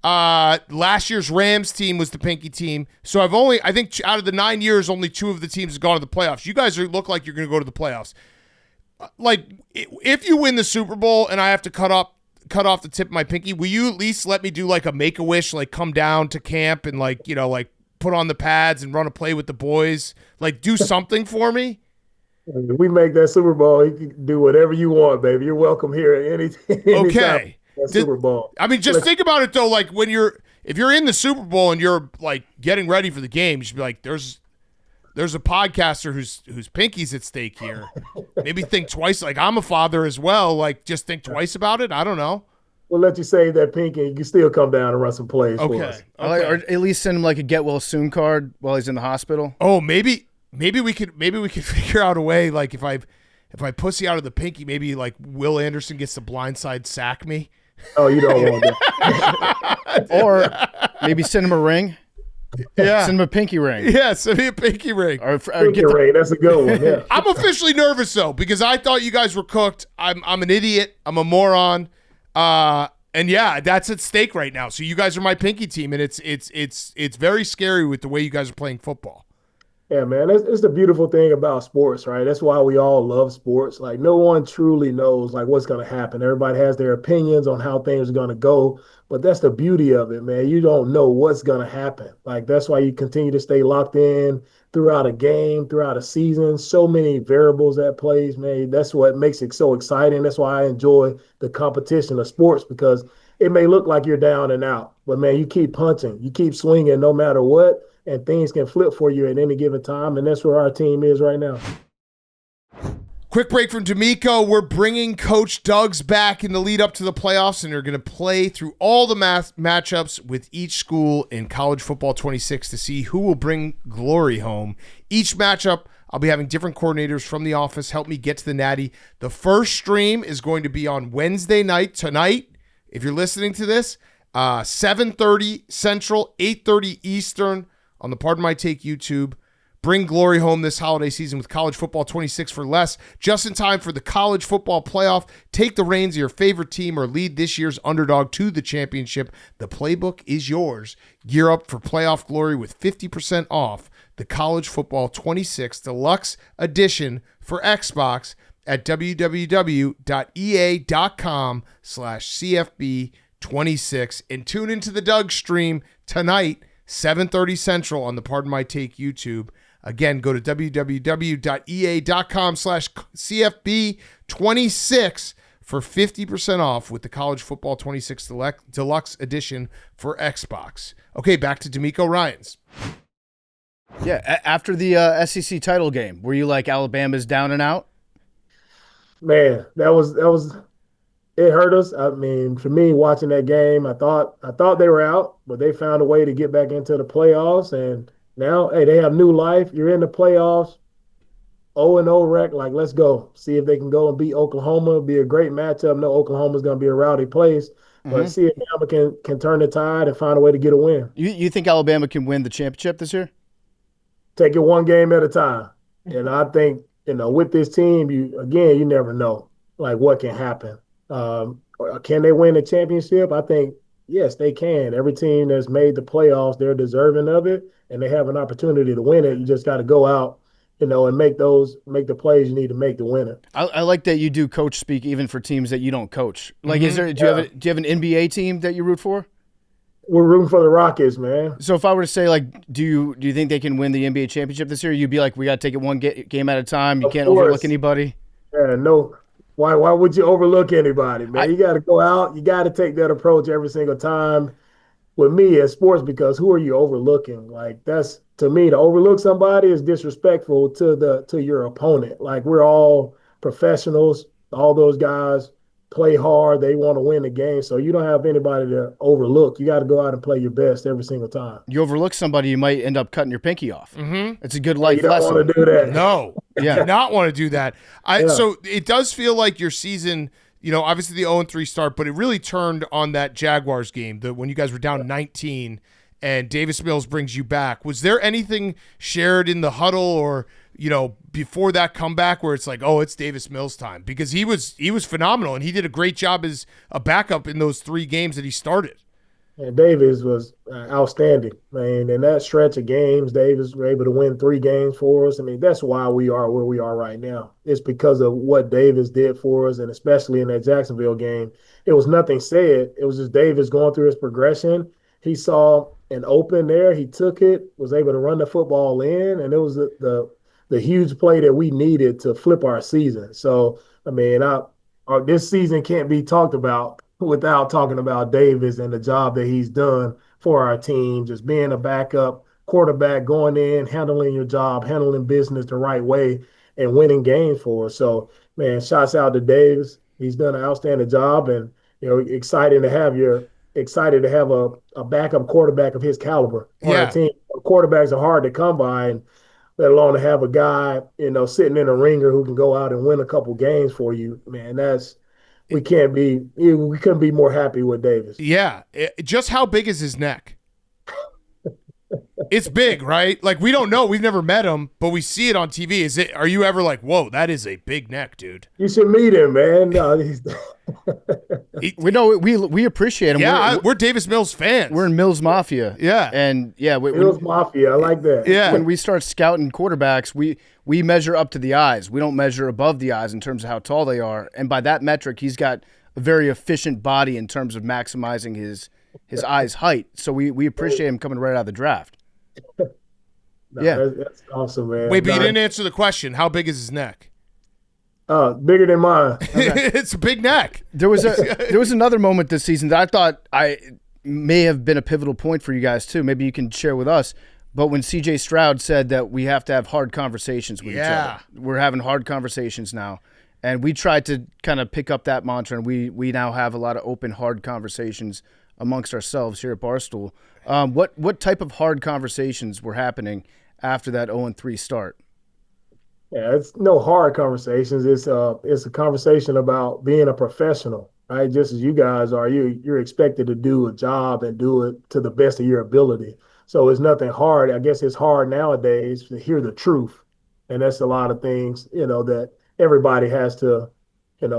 Last year's Rams team was the pinky team. So I think out of the 9 years, only 2 of the teams have gone to the playoffs. You guys look like you're going to go to the playoffs. Like, if you win the Super Bowl and I have to cut off the tip of my pinky, will you at least let me do like a Make-A-Wish, like come down to camp and like put on the pads and run a play with the boys? Like, do something for me? If we make that Super Bowl, you can do whatever you want, baby. You're welcome here at any okay. Super Bowl. I mean, just think about it though. Like if you're in the Super Bowl and you're like getting ready for the game, you should be like, there's a podcaster whose pinky's at stake here. Maybe think twice. Like, I'm a father as well. Like, just think twice about it. I don't know. We'll let you save that pinky. You can still come down and run some plays for us. Okay. Or at least send him like a get well soon card while he's in the hospital. Oh, maybe we could figure out a way. Like, if I pussy out of the pinky, maybe like Will Anderson gets to blindside sack me. Oh, you don't want that. Or maybe send him a ring. Yeah. Send him a pinky ring. Yeah, send me a pinky ring. Or pinky ring, that's a good one, yeah. I'm officially nervous, though, because I thought you guys were cooked. I'm an idiot. I'm a moron. And yeah, that's at stake right now. So you guys are my pinky team, and it's very scary with the way you guys are playing football. Yeah, man, it's the beautiful thing about sports, right? That's why we all love sports. Like, no one truly knows like what's going to happen. Everybody has their opinions on how things are going to go, but that's the beauty of it, man. You don't know what's going to happen. Like, that's why you continue to stay locked in throughout a game, throughout a season. So many variables at plays, man. That's what makes it so exciting. That's why I enjoy the competition of sports because it may look like you're down and out, but man, you keep punching, you keep swinging no matter what and things can flip for you at any given time. And that's where our team is right now. Quick break from DeMeco. We're bringing Coach Doug's back in the lead up to the playoffs, and they're going to play through all the matchups with each school in College Football 26 to see who will bring glory home. Each matchup, I'll be having different coordinators from the office help me get to the Natty. The first stream is going to be on Wednesday night, tonight. If you're listening to this, 7:30 Central, 8:30 Eastern on the Pardon My Take YouTube. Bring glory home this holiday season with College Football 26 for less. Just in time for the College Football Playoff. Take the reins of your favorite team or lead this year's underdog to the championship. The playbook is yours. Gear up for playoff glory with 50% off the College Football 26 Deluxe Edition for Xbox at www.ea.com/CFB26. And tune into the Doug stream tonight, 7:30 Central on the Pardon My Take YouTube. Again, go to www.ea.com/CFB26 for 50% off with the College Football 26 Deluxe Edition for Xbox. Okay, back to DeMeco Ryans. Yeah, after the SEC title game, were you like Alabama's down and out? Man, that was it hurt us. I mean, for me watching that game, I thought they were out, but they found a way to get back into the playoffs. And now, hey, they have new life. You're in the playoffs, 0-0 rec. Like, let's go. See if they can go and beat Oklahoma. It'll be a great matchup. No, Oklahoma's going to be a rowdy place. But see if Alabama can turn the tide and find a way to get a win. You think Alabama can win the championship this year? Take it one game at a time. And I think, with this team, you never know, like, what can happen. Can they win a championship? I think, yes, they can. Every team that's made the playoffs, they're deserving of it, and they have an opportunity to win it. You just got to go out, and make the plays you need to make to win it. I like that you do coach speak even for teams that you don't coach. Like, do you have an NBA team that you root for? We're rooting for the Rockets, man. So if I were to say, like, do you think they can win the NBA championship this year? You'd be like, we got to take it one game at a time. You can't overlook anybody. Yeah, no. Why would you overlook anybody, man? You got to go out. You got to take that approach every single time with me as sports because who are you overlooking? Like, that's, to me, to overlook somebody is disrespectful to your opponent. Like, we're all professionals. All those guys play hard. They want to win the game. So you don't have anybody to overlook. You got to go out and play your best every single time. You overlook somebody, you might end up cutting your pinky off. It's a good life lesson. You don't want to do that. No, you do not want to do that. So it does feel like your season, obviously the 0-3 start, but it really turned on that Jaguars game, when you guys were down 19 and Davis Mills brings you back. Was there anything shared in the huddle or, before that comeback where it's like, oh, it's Davis Mills time? Because he was phenomenal and he did a great job as a backup in those 3 games that he started. And Davis was outstanding, man. In that stretch of games, Davis was able to win 3 games for us. I mean, that's why we are where we are right now. It's because of what Davis did for us, and especially in that Jacksonville game. It was nothing said. It was just Davis going through his progression. He saw an open there. He took it, was able to run the football in, and it was the huge play that we needed to flip our season. So, I mean, this season can't be talked about without talking about Davis and the job that he's done for our team, just being a backup quarterback, going in, handling your job, handling business the right way, and winning games for us. So, man, shouts out to Davis. He's done an outstanding job, and excited to have a backup quarterback of his caliber on our team. Quarterbacks are hard to come by, and let alone to have a guy, sitting in a ringer who can go out and win a couple games for you. Man, we couldn't be more happy with Davis. Yeah. Just how big is his neck? It's big, right? Like, we don't know. We've never met him, but we see it on TV. Are you ever like, whoa, that is a big neck, dude? You should meet him, man. No, We know we appreciate him. Yeah, we're Davis Mills fans. We're in Mills Mafia. Yeah. And yeah, Mills Mafia. I like that. Yeah. when we start scouting quarterbacks, we measure up to the eyes. We don't measure above the eyes in terms of how tall they are. And by that metric, he's got a very efficient body in terms of maximizing his eyes height. So we appreciate him coming right out of the draft. That's awesome, man. Wait, but you didn't answer the question. How big is his neck? Bigger than mine. It's a big neck. There was another moment this season that I thought may have been a pivotal point for you guys too. Maybe you can share with us. But when C.J. Stroud said that we have to have hard conversations with each other, we're having hard conversations now, and we tried to kind of pick up that mantra, and we now have a lot of open, hard conversations amongst ourselves here at Barstool. What type of hard conversations were happening after that 0-3 start? Yeah, it's no hard conversations. It's a conversation about being a professional, right? Just as you guys are, you're expected to do a job and do it to the best of your ability. So it's nothing hard. I guess it's hard nowadays to hear the truth, and that's a lot of things, that everybody has to,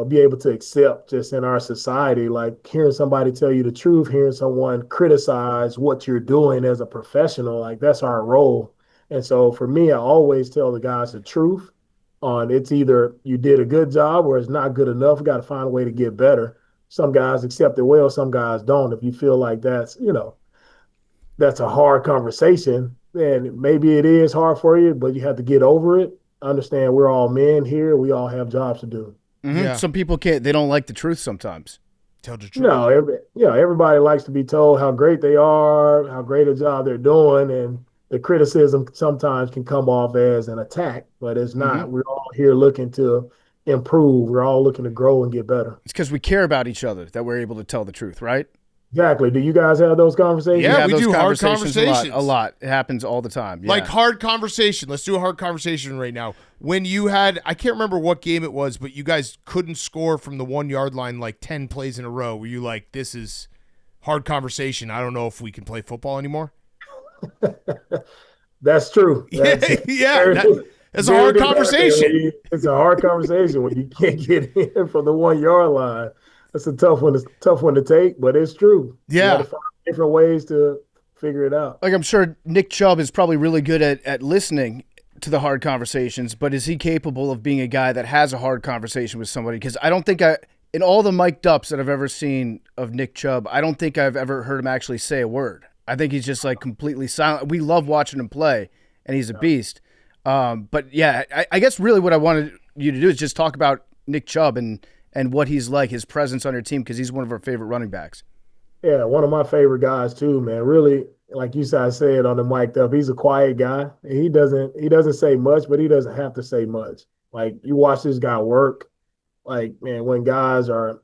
be able to accept just in our society. Like hearing somebody tell you the truth, hearing someone criticize what you're doing as a professional, like that's our role. And so for me, I always tell the guys the truth on it's either you did a good job or it's not good enough. We got to find a way to get better. Some guys accept it well, some guys don't. If you feel like that's a hard conversation, then maybe it is hard for you, but you have to get over it. Understand we're all men here. We all have jobs to do. Mm-hmm. Yeah. Some people they don't like the truth sometimes. Tell the truth. No, everybody likes to be told how great they are, how great a job they're doing, and the criticism sometimes can come off as an attack, but it's not. Mm-hmm. We're all here looking to improve. We're all looking to grow and get better. It's because we care about each other that we're able to tell the truth, right? Exactly. Do you guys have those conversations? Yeah, have we those do hard conversations. a lot. It happens all the time. Yeah. Like hard conversation. Let's do a hard conversation right now. When you had, I can't remember what game it was, but you guys couldn't score from the 1 yard line like 10 plays in a row. Were you like, this is hard conversation. I don't know if we can play football anymore? That's true. That's it's a hard conversation. It's a hard conversation when you can't get in from the 1 yard line. That's a tough one to take, but it's true. Yeah. You gotta find different ways to figure it out. Like I'm sure Nick Chubb is probably really good at listening to the hard conversations, but is he capable of being a guy that has a hard conversation with somebody? Because I don't think in all the mic'd ups that I've ever seen of Nick Chubb, I don't think I've ever heard him actually say a word. I think he's just like completely silent. We love watching him play, and he's a beast. But yeah, I guess really what I wanted you to do is just talk about Nick Chubb and what he's like, his presence on your team, because he's one of our favorite running backs. Yeah, one of my favorite guys too, man. Really, like you said on the mic up, he's a quiet guy. He doesn't say much, but he doesn't have to say much. Like you watch this guy work. Like, man, when guys are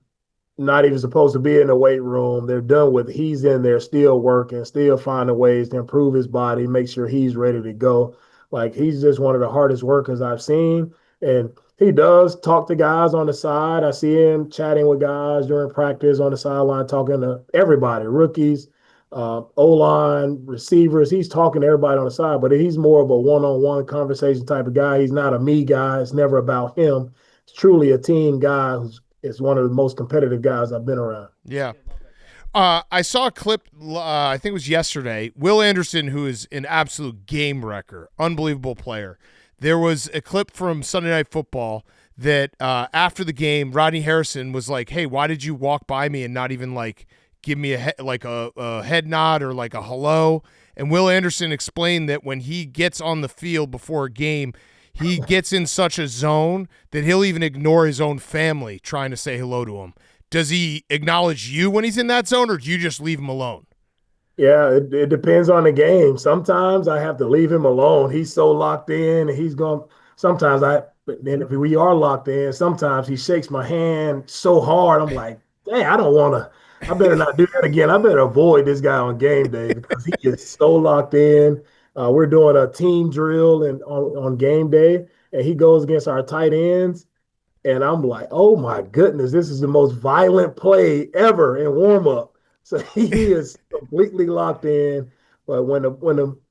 not even supposed to be in the weight room, they're done with, he's in there still working, still finding ways to improve his body, make sure he's ready to go. Like he's just one of the hardest workers I've seen. And he does talk to guys on the side. I see him chatting with guys during practice on the sideline, talking to everybody, rookies, O-line, receivers. He's talking to everybody on the side, but he's more of a one-on-one conversation type of guy. He's not a me guy. It's never about him. It's truly a team guy who's one of the most competitive guys I've been around. Yeah. I saw a clip, I think it was yesterday, Will Anderson, who is an absolute game wrecker, unbelievable player. There was a clip from Sunday Night Football that after the game, Rodney Harrison was like, hey, why did you walk by me and not even like give me a head nod or like a hello? And Will Anderson explained that when he gets on the field before a game, he gets in such a zone that he'll even ignore his own family trying to say hello to him. Does he acknowledge you when he's in that zone, or do you just leave him alone? Yeah, it depends on the game. Sometimes I have to leave him alone. He's so locked in, and he's going. Sometimes but then if we are locked in, sometimes he shakes my hand so hard, I'm like, dang, I don't want to. I better not do that again. I better avoid this guy on game day because he is so locked in. We're doing a team drill on game day, and he goes against our tight ends. And I'm like, oh, my goodness, this is the most violent play ever in warm-up. So he is completely locked in. But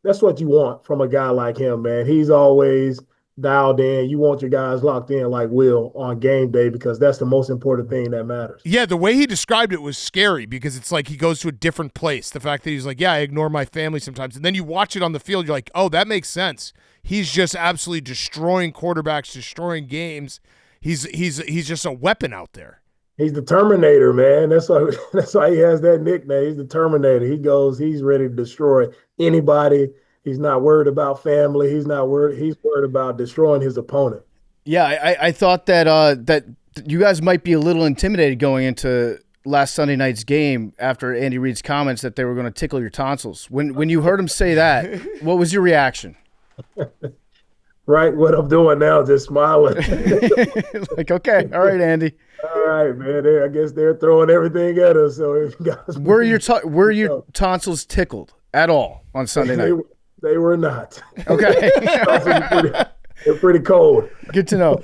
that's what you want from a guy like him, man. He's always dialed in. You want your guys locked in like Will on game day because that's the most important thing that matters. Yeah, the way he described it was scary because it's like he goes to a different place. The fact that he's like, yeah, I ignore my family sometimes. And then you watch it on the field, you're like, oh, that makes sense. He's just absolutely destroying quarterbacks, destroying games. He's just a weapon out there. He's the Terminator, man. That's why he has that nickname. He's the Terminator. He's ready to destroy anybody. He's not worried about family. He's worried about destroying his opponent. Yeah, I thought that you guys might be a little intimidated going into last Sunday night's game after Andy Reid's comments that they were going to tickle your tonsils. When you heard him say that, what was your reaction? Right, what I'm doing now, just smiling. Like, okay, all right, Andy. All right, man. I guess they're throwing everything at us. So guys, were your tonsils tickled at all on Sunday night? They were not. Okay. They're pretty cold. Good to know.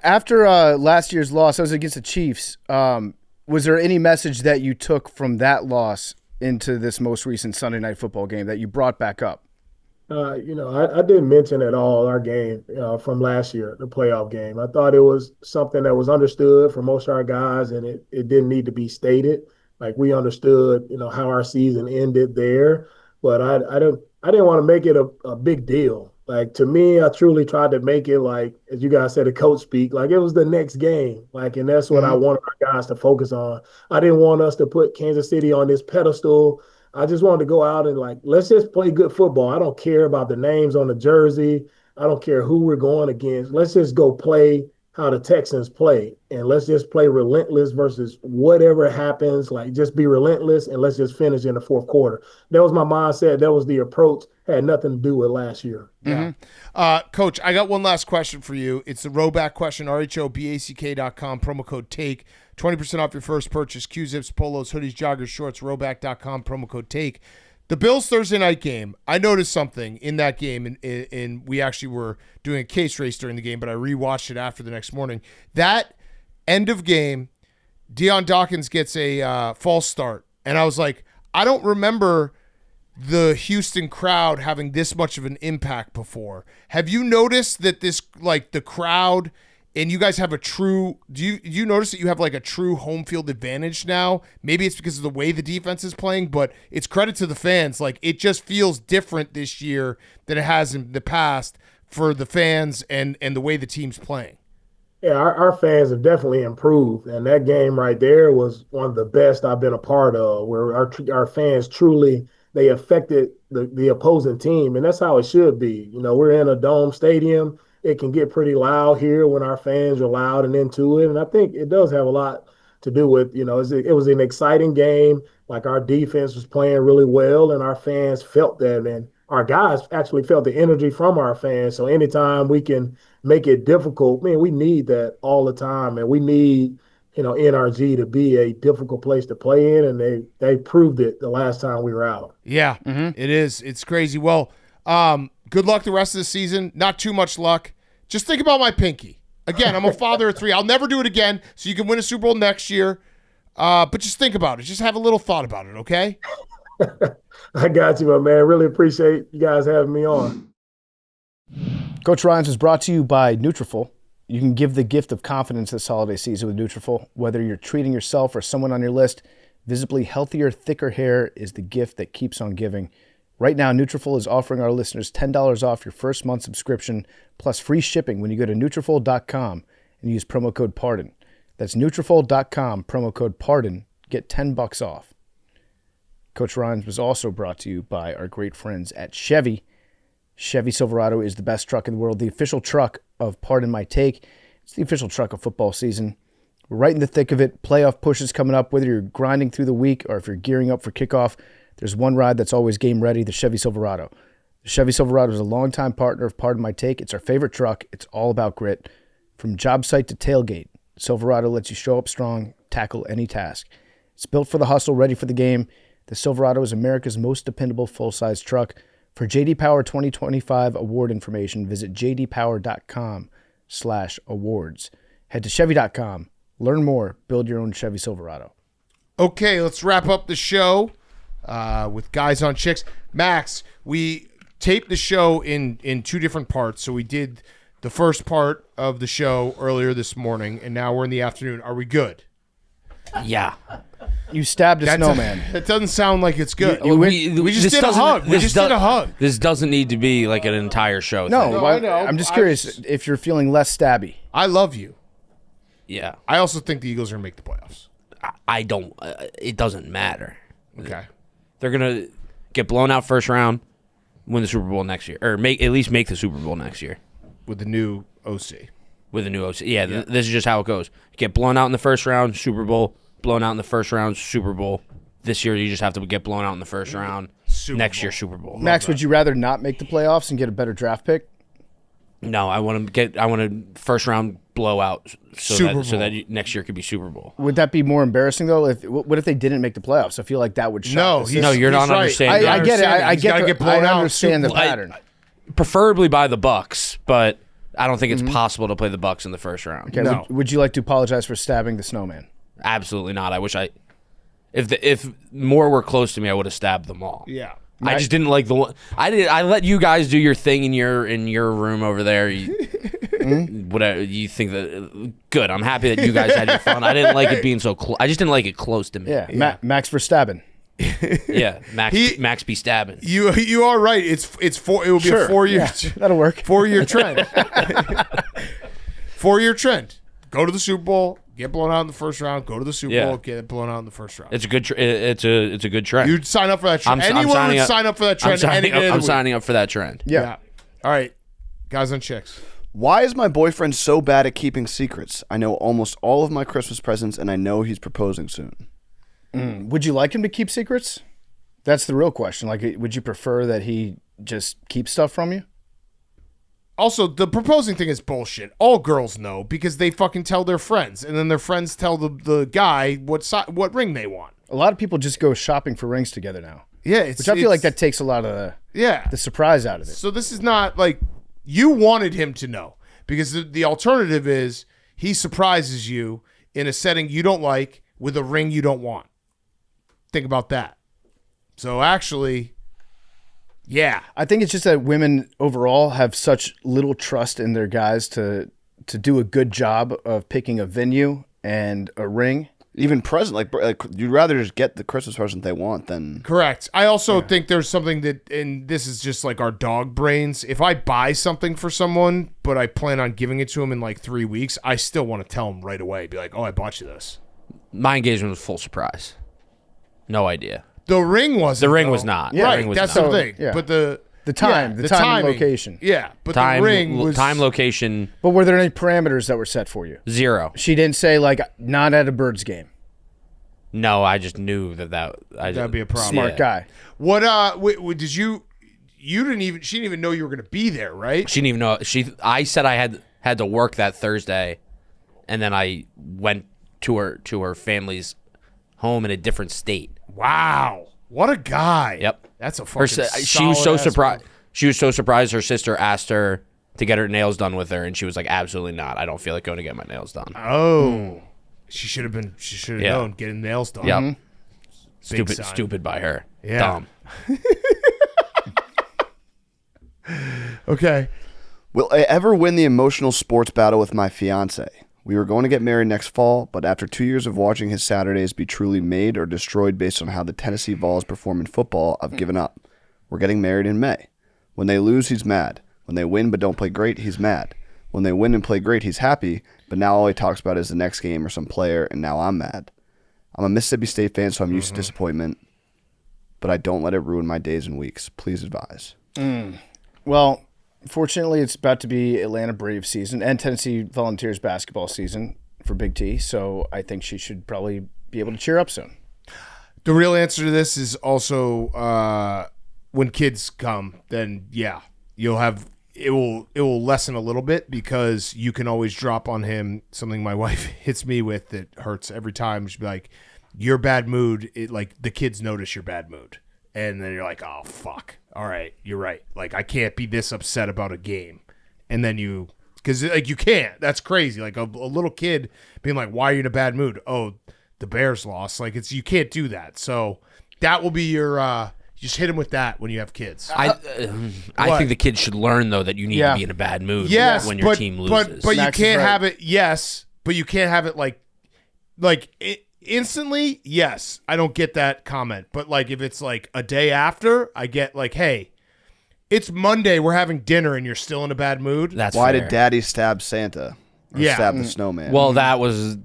After last year's loss, that was against the Chiefs. Was there any message that you took from that loss into this most recent Sunday night football game that you brought back up? I didn't mention at all our game from last year, the playoff game. I thought it was something that was understood for most of our guys, and it didn't need to be stated. Like we understood, how our season ended there, but I didn't want to make it a big deal. Like to me, I truly tried to make it like, as you guys said, a coach speak, like it was the next game. Like, and that's what I wanted our guys to focus on. I didn't want us to put Kansas City on this pedestal. I just wanted to go out and let's just play good football. I don't care about the names on the jersey. I don't care who we're going against. Let's just go play how the Texans play. And let's just play relentless versus whatever happens. Like just be relentless and let's just finish in the fourth quarter. That was my mindset. That was the approach. Had nothing to do with last year. Yeah. Coach, I got one last question for you. It's the Roback question, RHOBACK.com, promo code TAKE. 20% off your first purchase. Q-zips, polos, hoodies, joggers, shorts, Roback.com, promo code TAKE. The Bills Thursday night game, I noticed something in that game, and we actually were doing a case race during the game, but I rewatched it after the next morning. That end of game, Deion Dawkins gets a false start, and I was like, I don't remember the Houston crowd having this much of an impact before. Have you noticed that this, the crowd, and you guys have a true, do you notice that you have a true home field advantage now? Maybe it's because of the way the defense is playing, but it's credit to the fans. It just feels different this year than it has in the past for the fans and the way the team's playing. Yeah, our fans have definitely improved, and that game right there was one of the best I've been a part of, where our fans truly, they affected the opposing team, and that's how it should be. We're in a dome stadium. It can get pretty loud here when our fans are loud and into it. And I think it does have a lot to do with, it was an exciting game. Our defense was playing really well and our fans felt that. And our guys actually felt the energy from our fans. So anytime we can make it difficult, man, we need that all the time. And we need, NRG to be a difficult place to play in. And they proved it the last time we were out. Yeah, It is. It's crazy. Well, good luck the rest of the season. Not too much luck. Just think about my pinky. Again, I'm a father of 3. I'll never do it again, so you can win a Super Bowl next year. But just think about it. Just have a little thought about it, okay? I got you, my man. Really appreciate you guys having me on. Coach Ryans was brought to you by Nutrafol. You can give the gift of confidence this holiday season with Nutrafol. Whether you're treating yourself or someone on your list, visibly healthier, thicker hair is the gift that keeps on giving. Right now, Nutrafol is offering our listeners $10 off your first month subscription, plus free shipping when you go to Nutrafol.com and use promo code PARDON. That's Nutrafol.com, promo code PARDON. Get $10 off. Coach Ryans was also brought to you by our great friends at Chevy. Chevy Silverado is the best truck in the world, the official truck of Pardon My Take. It's the official truck of football season. We're right in the thick of it. Playoff pushes coming up, whether you're grinding through the week or if you're gearing up for kickoff. There's one ride that's always game ready, the Chevy Silverado. The Chevy Silverado is a longtime partner of Pardon My Take. It's our favorite truck. It's all about grit. From job site to tailgate, Silverado lets you show up strong, tackle any task. It's built for the hustle, ready for the game. The Silverado is America's most dependable full-size truck. For J.D. Power 2025 award information, visit jdpower.com/awards. Head to Chevy.com. Learn more. Build your own Chevy Silverado. Okay, let's wrap up the show. with Guys on Chicks. Max, we taped the show in 2 different parts. So we did the first part of the show earlier this morning, and now we're in the afternoon. Are we good? Yeah. You stabbed a snowman. That doesn't sound like it's good. We just did a hug. We just did a hug. This doesn't need to be like an entire show thing. No, I know. I'm just curious if you're feeling less stabby. I love you. Yeah. I also think the Eagles are going to make the playoffs. I don't. It doesn't matter. Okay. They're going to get blown out first round, win the Super Bowl next year. Or at least make the Super Bowl next year. With the new OC. With a new OC. Yeah, this is just how it goes. Get blown out in the first round, Super Bowl. Blown out in the first round, Super Bowl. This year, you just have to get blown out in the first round. Next year, Super Bowl. Max, would you rather not make the playoffs and get a better draft pick? No, I want a first round blowout so that next year could be Super Bowl. Would that be more embarrassing though? What if they didn't make the playoffs? I feel like that would shock. No, you're not right. understanding. I get it. I get. Get blown I out. understand the pattern. Preferably by the Bucks, but I don't think it's possible to play the Bucks in the first round. Okay. No. Would you like to apologize for stabbing the snowman? Absolutely not. I wish if more were close to me, I would have stabbed them all. Yeah. I just didn't like the one. I let you guys do your thing in your room over there. Whatever you think that good. I'm happy that you guys had your fun. I didn't like it being so close. I just didn't like it close to me. Yeah. Max for stabbing. Yeah. Max be stabbing. You are right. It will be a 4-year. Yeah, that'll work. 4-year trend. 4-year trend. Go to the Super Bowl. Get blown out in the first round. Go to the Super Bowl. Get blown out in the first round. It's a good. It's a good trend. You'd sign up for that trend. Anyone would sign up for that trend. I'm signing up for that trend. Yeah. All right, Guys on Chicks. Why is my boyfriend so bad at keeping secrets? I know almost all of my Christmas presents, and I know he's proposing soon. Would you like him to keep secrets? That's the real question. Like, would you prefer that he just keep stuff from you? Also, the proposing thing is bullshit. All girls know because they fucking tell their friends, and then their friends tell the guy what ring they want. A lot of people just go shopping for rings together now. Yeah, which I feel like that takes a lot of the surprise out of it. So this is not like you wanted him to know, because the alternative is he surprises you in a setting you don't like with a ring you don't want. Think about that. So actually, yeah. I think it's just that women overall have such little trust in their guys to do a good job of picking a venue and a ring. Even present, like you'd rather just get the Christmas present they want than... Correct. I also think there's something that, and this is just like our dog brains, if I buy something for someone, but I plan on giving it to them in like 3 weeks, I still want to tell them right away. Be like, oh, I bought you this. My engagement was full surprise. No idea. The ring wasn't. The ring was not. Yeah, The right, ring was that's not. the thing. Yeah. But the time, the time and location. Yeah, but Time, the ring was... time, location, But were there any parameters that were set for you? 0. She didn't say, like, not at a Birds game. No, I just knew That'd be a problem. Smart guy. What, did you didn't even, she didn't even know you were going to be there, right? She didn't even know. I said I had to work that Thursday, and then I went to her family's home in a different state. Wow. What a guy. Yep. That's a fucking She was so solid-ass surprised. guy. She was so surprised. Her sister asked her to get her nails done with her, and she was like, "Absolutely not. I don't feel like going to get my nails done." Oh. She should have Yeah. known getting nails done. Yep. Big sign. Stupid by her. Yeah. Dumb. Okay. Will I ever win the emotional sports battle with my fiance? We were going to get married next fall, but after 2 years of watching his Saturdays be truly made or destroyed based on how the Tennessee Vols perform in football, I've given up. We're getting married in May. When they lose, he's mad. When they win but don't play great, he's mad. When they win and play great, he's happy, but now all he talks about is the next game or some player, and now I'm mad. I'm a Mississippi State fan, so I'm used to disappointment, but I don't let it ruin my days and weeks. Please advise. Well, fortunately, it's about to be Atlanta Braves season and Tennessee Volunteers basketball season for Big T, so I think she should probably be able to cheer up soon. The real answer to this is also when kids come, then yeah, you'll have it will lessen a little bit because you can always drop on him something my wife hits me with that hurts every time. She'll be like, your bad mood, like the kids notice your bad mood. And then you're like, oh, fuck. All right, you're right. Like, I can't be this upset about a game. And then because like you can't. That's crazy. Like a little kid being like, why are you in a bad mood? Oh, the Bears lost. Like you can't do that. So That will be your. Just hit him with that when you have kids. I think the kids should learn though that you need to be in a bad mood when your team loses. But you can't have it. Yes, but you can't have it instantly. Yes, I don't get that comment. But like if it's like a day after, I get like, hey, it's Monday. We're having dinner, and you're still in a bad mood. That's why fair. did Daddy stab Santa? Or stab the snowman? Well, that was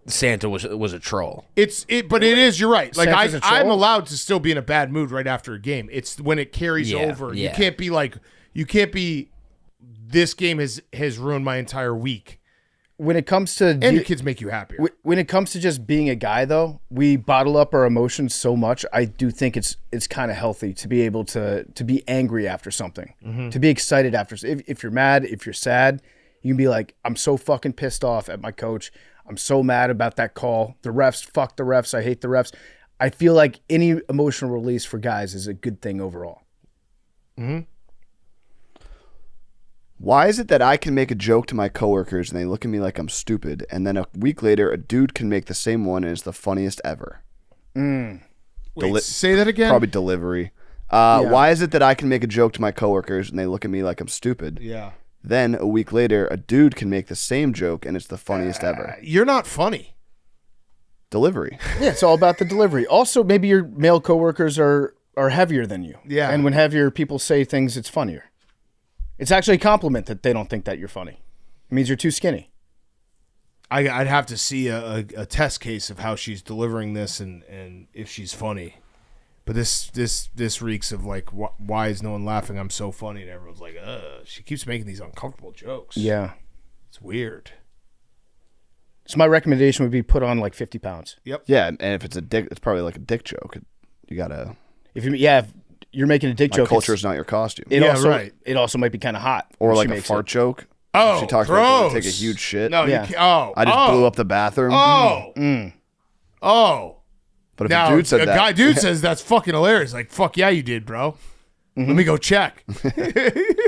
Santa was a troll. But it is. You're right. Like Santa's a troll? I'm allowed to still be in a bad mood right after a game. It's when it carries over. Yeah. You can't be. This game has ruined my entire week. When it comes to And your kids make you happier. when it comes to just being a guy, though, we bottle up our emotions so much. I do think it's kind of healthy to be able to be angry after something, to be excited after. If you're mad, if you're sad, you can be like, I'm so fucking pissed off at my coach. I'm so mad about that call. The refs, fuck the refs. I hate the refs. I feel like any emotional release for guys is a good thing overall. Why is it that I can make a joke to my coworkers and they look at me like I'm stupid, and then a week later a dude can make the same one and it's the funniest ever? Wait, say that again. Probably delivery. Why is it that I can make a joke to my coworkers and they look at me like I'm stupid? Yeah. Then a week later, a dude can make the same joke and it's the funniest ever. You're not funny. Delivery. Yeah, it's all about the delivery. Also, maybe your male coworkers are heavier than you. Yeah. And when heavier people say things, it's funnier. It's actually a compliment that they don't think that you're funny. It means you're too skinny. I'd have to see a test case of how she's delivering this and if she's funny. But this reeks of like, why is no one laughing? I'm so funny, and everyone's like, she keeps making these uncomfortable jokes. Yeah. It's weird. So my recommendation would be put on like 50 pounds. Yep. Yeah, and if it's a dick, it's probably like a dick joke. You gotta. If you're making a dick joke, Culture is not your costume. Right. It also might be kind of hot. Or when like she a makes fart it. joke. Oh, she talks gross. about going to take a huge shit. No, Yeah. you can't. I just blew up the bathroom. But if Now, a dude said a that, dude says that's fucking hilarious. Like, fuck yeah, you did, bro. Let me go check.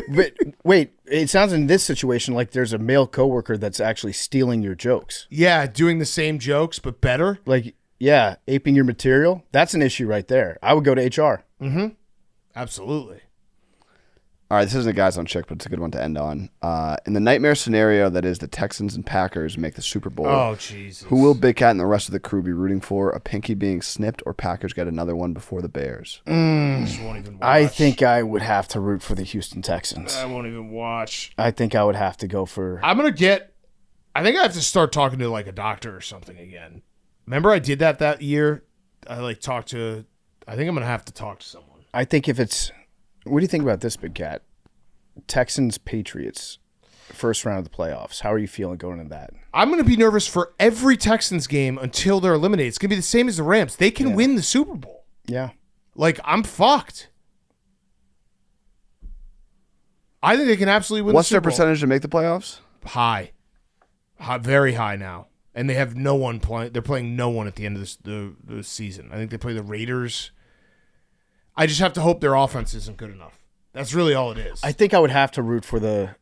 But wait, it sounds in this situation like there's a male coworker that's actually stealing your jokes. Yeah, doing the same jokes, but better. Like, yeah, aping your material. That's an issue right there. I would go to HR. Absolutely. all right, this isn't a guys on chick, but it's a good one to end on. In the nightmare scenario that is the Texans and Packers make the Super Bowl, Oh, Jesus. who will Big Cat and the rest of the crew be rooting for? A pinky being snipped, or Packers get another one before the Bears? Just won't even watch. I think I would have to root for the Houston Texans. I won't even watch. I think I would have to go for. I think I have to start talking to like a doctor or something again. Remember I did that year? I think I'm going to have to talk to someone. I think if it's. What do you think about this, Big Cat? Texans, Patriots, first round of the playoffs. How are you feeling going into that? I'm going to be nervous for every Texans game until they're eliminated. It's going to be the same as the Rams. They can win the Super Bowl. Yeah. Like, I'm fucked. I think they can absolutely win What's the their Super Bowl. percentage to make the playoffs? High. Very high now. And they have no one playing. They're playing no one at the end of the season. I think they play the Raiders. I just have to hope their offense isn't good enough. That's really all it is. I think I would have to root for the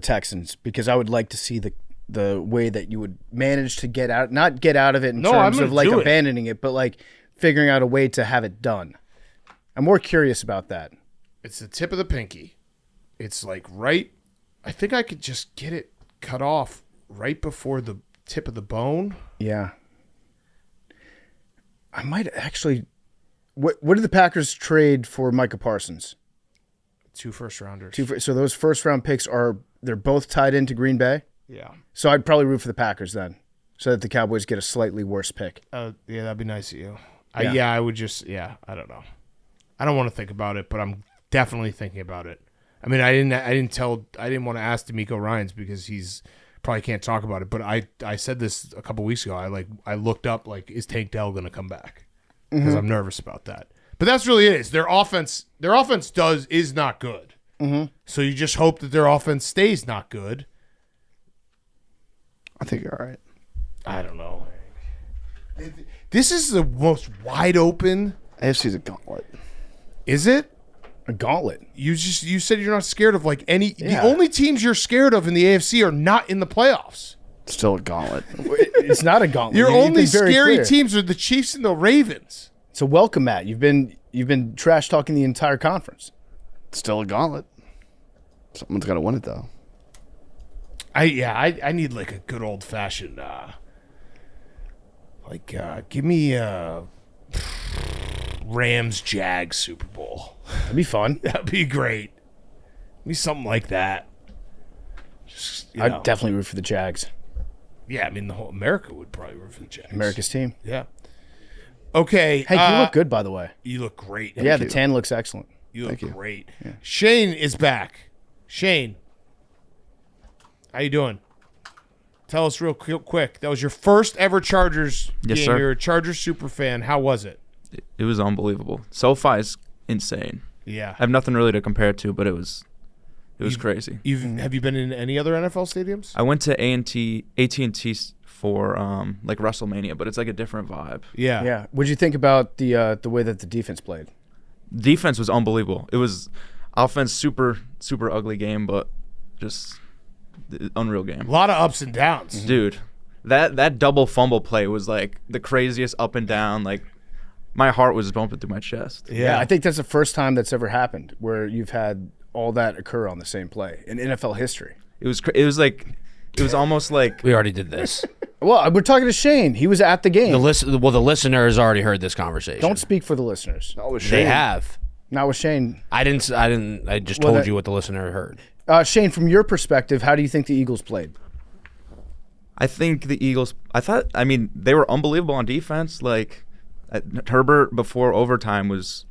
Texans because I would like to see the way that you would manage to get out, not get out of it in terms of like abandoning it, but like figuring out a way to have it done. I'm more curious about that. It's the tip of the pinky. It's like right. I think I could just get it cut off right before the tip of the bone. Yeah. I might actually. What did the Packers trade for Micah Parsons? 2 first-rounders. So those first-round picks they're both tied into Green Bay? Yeah. So I'd probably root for the Packers then, so that the Cowboys get a slightly worse pick. Yeah, that'd be nice of you. Yeah. I would just, I don't know. I don't want to think about it, but I'm definitely thinking about it. I mean, I didn't want to ask DeMeco Ryans because he's probably can't talk about it, but I said this a couple weeks ago. I looked up, like, is Tank Dell going to come back? Because I'm nervous about that. But that's really it. Their offense is not good. Mm-hmm. So you just hope that their offense stays not good. I think you're all right. I don't know. This is the most wide open. AFC's a gauntlet. Is it? A gauntlet. You said you're not scared of like any. Yeah. The only teams you're scared of in the AFC are not in the playoffs. Still a gauntlet. It's not a gauntlet. Your only scary teams are the Chiefs and the Ravens. So welcome, Matt. You've been trash talking the entire conference. Still a gauntlet. Someone's got to win it, though. I need like a good old fashioned give me Rams Jags Super Bowl. That'd be fun. That'd be great. Give me something like that. Just, I'd definitely root for the Jags. Yeah, I mean the whole America would probably root for the Jags. America's team. Yeah. Okay. Hey, you look good, by the way. You look great. Yeah, the tan looks excellent. You look great. Yeah. Shane is back. Shane, how you doing? Tell us real quick. That was your first ever Chargers game. Yes, sir. You're a Chargers super fan. How was it? It was unbelievable. SoFi is insane. Yeah. I have nothing really to compare it to, but it was crazy. Have you been in any other NFL stadiums? I went to AT&T for like WrestleMania, but it's like a different vibe. Yeah. Yeah. What'd you think about the way that the defense played? Defense was unbelievable. It was offense super ugly game, but just unreal game. A lot of ups and downs. Dude, that double fumble play was like the craziest up and down. Like my heart was bumping through my chest. Yeah, I think that's the first time that's ever happened where you've had all that occur on the same play in NFL history. It was almost like We already did this. Well, we're talking to Shane. He was at the game. The listener has already heard this conversation. Don't speak for the listeners. They have. Not with Shane. I didn't. I just told you what the listener heard. Shane, from your perspective, how do you think the Eagles played? I think the Eagles. They were unbelievable on defense. Like Herbert before overtime was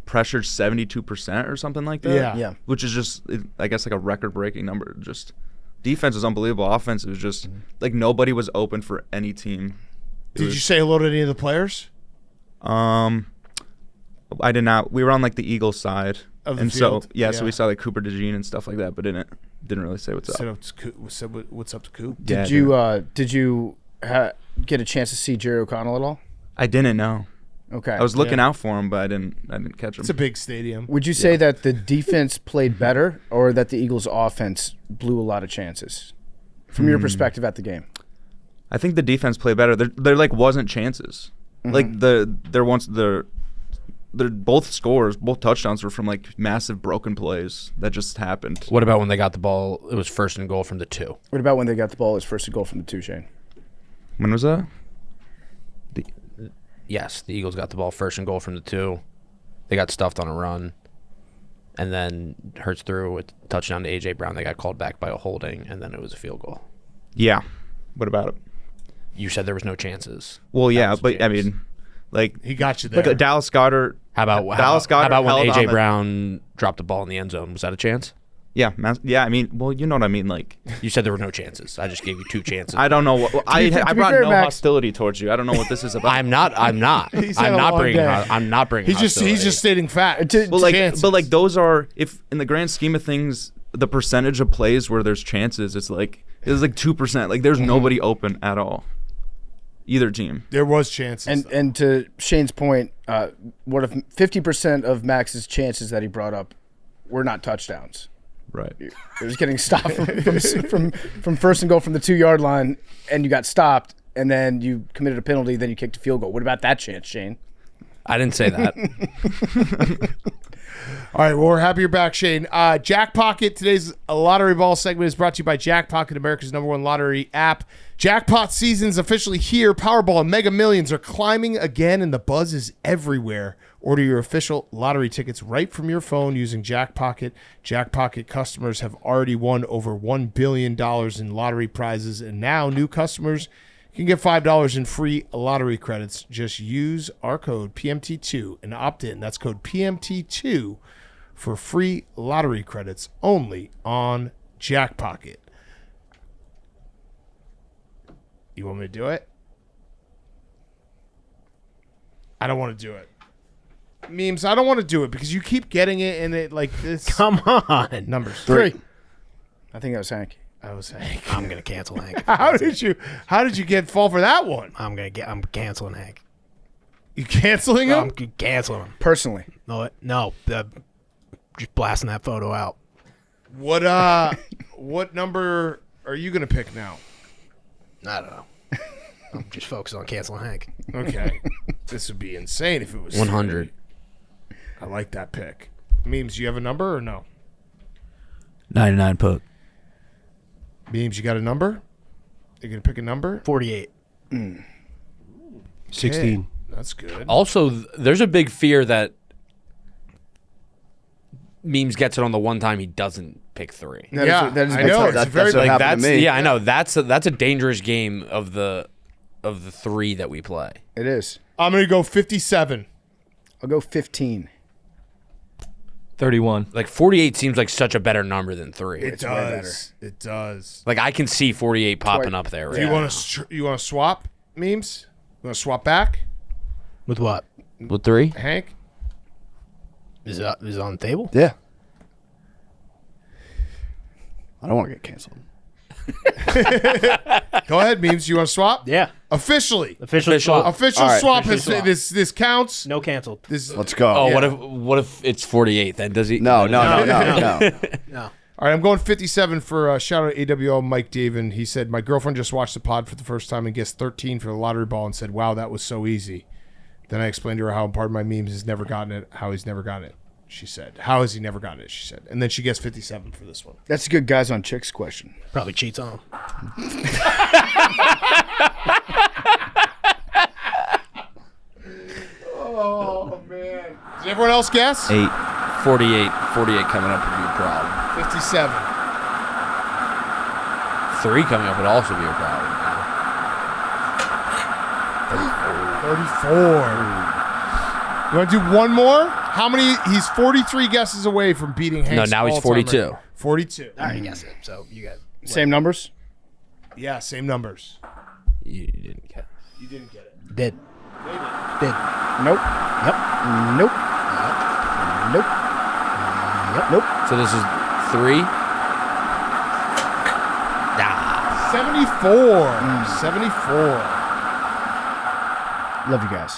pressured 72% or something like that. Yeah. Which is just, I guess, like a record-breaking number. Just defense was unbelievable. Offense was just like nobody was open for any team. Did you say hello to any of the players? I did not. We were on like the Eagles side, Of the and field? so we saw like Cooper DeJean and stuff like that, but didn't really say what's up. Said what's up to Coop? Yeah, Did you get a chance to see Jerry O'Connell at all? I didn't know. Okay. I was looking out for him, but I didn't catch him. It's a big stadium. Would you say that the defense played better, or that the Eagles' offense blew a lot of chances, from your perspective at the game? I think the defense played better. There like wasn't chances. Like both touchdowns were from like massive broken plays that just happened. What about when they got the ball? It was 1st and goal from the 2. What about when they got the ball as first and goal from the 2, Shane? When was that? Yes, the Eagles got the ball 1st and goal from the 2. They got stuffed on a run, and then Hurts threw a touchdown to A.J. Brown. They got called back by a holding, and then it was a field goal. Yeah. What about it? You said there was no chances. Well, yeah, but I mean, like He got you there. but Dallas Goedert. How about when A.J. Brown dropped the ball in the end zone? Was that a chance? Yeah, yeah. I mean, well, you know what I mean. Like, You said there were no chances. I just gave you 2 chances. I don't know what I brought fair, no Max- hostility towards you. I don't know what this is about. I'm not. He's had a long day. I'm not bringing. He's hostility. just stating fact. But like those are, if in the grand scheme of things, the percentage of plays where there's chances, it's like 2%. Like there's nobody open at all. Either team. There was chances. And to Shane's point, what if 50% of Max's chances that he brought up were not touchdowns? Right. It was getting stopped from first and goal from the 2-yard line, and you got stopped, and then you committed a penalty, then you kicked a field goal. What about that chance, Shane? I didn't say that. All right, well, we're happy you're back, Shane. Jack Pocket, today's lottery ball segment is brought to you by Jack Pocket, America's #1 lottery app. Jackpot season's officially here. Powerball and Mega Millions are climbing again, and the buzz is everywhere. Order your official lottery tickets right from your phone using Jack Pocket. Jack Pocket customers have already won over $1 billion in lottery prizes, and now new customers can get $5 in free lottery credits. Just use our code PMT2 and opt in. That's code PMT2 for free lottery credits only on Jack Pocket. You want me to do it? I don't want to do it. Memes, I don't want to do it because you keep getting it and it like this. Come on. Numbers. 3. I think that was Hank. I was Hank. I'm gonna cancel Hank. How did you fall for that one? I'm canceling Hank. You canceling him? I'm canceling him. Personally. No. Just blasting that photo out. What number are you gonna pick now? I don't know. I'm just focused on canceling Hank. Okay. This would be insane if it was 100. I like that pick. Memes, you have a number or no? 99 puck. Memes, you got a number? You gonna pick a number? 48. 16. Okay, that's good. Also, there's a big fear that Memes gets it on the one time he doesn't pick 3. That is- Yeah, that is I know. that's It's very what like happened to me. Yeah, I know. That's a dangerous game of the 3 that we play. It is. I'm gonna go 57. I'll go 15. 31. Like 48 seems like such a better number than 3. It does. It does. Like I can see 48 popping up there. Right Do you now. want to swap Memes? You want to swap back, With what? with 3? Hank? Is it on the table? Yeah. I don't want to get canceled. Go ahead, Memes. You want to swap? Yeah. Officially. Official swap. Official All right. swap. Official swap. This counts. No canceled. This. Let's go. Oh, Yeah. what if it's 48 then? Does he? No. No. All right, I'm going 57 for shout out AWL Mike Daven. He said, my girlfriend just watched the pod for the first time and guessed 13 for the lottery ball and said, wow, that was so easy. Then I explained to her how part of my memes has never gotten it, how he's never gotten it. She said, how has he never gotten it? She said. And then she gets 57 for this one. That's a good guys on chicks question. Probably cheats on him. Oh, man. Did everyone else guess? 8. 48 coming up would be a problem. 57. 3 coming up would also be a problem. 34. You want to do one more? How many? He's 43 guesses away from beating Hank's No, now he's all-time 42. record. 42. I already guessed it, so you guys. Same numbers? Yeah, same numbers. You didn't get. You didn't get it. Did. Nope. Yep. Nope. Nope. Nope. So this is 3. 74. 74. Love you guys.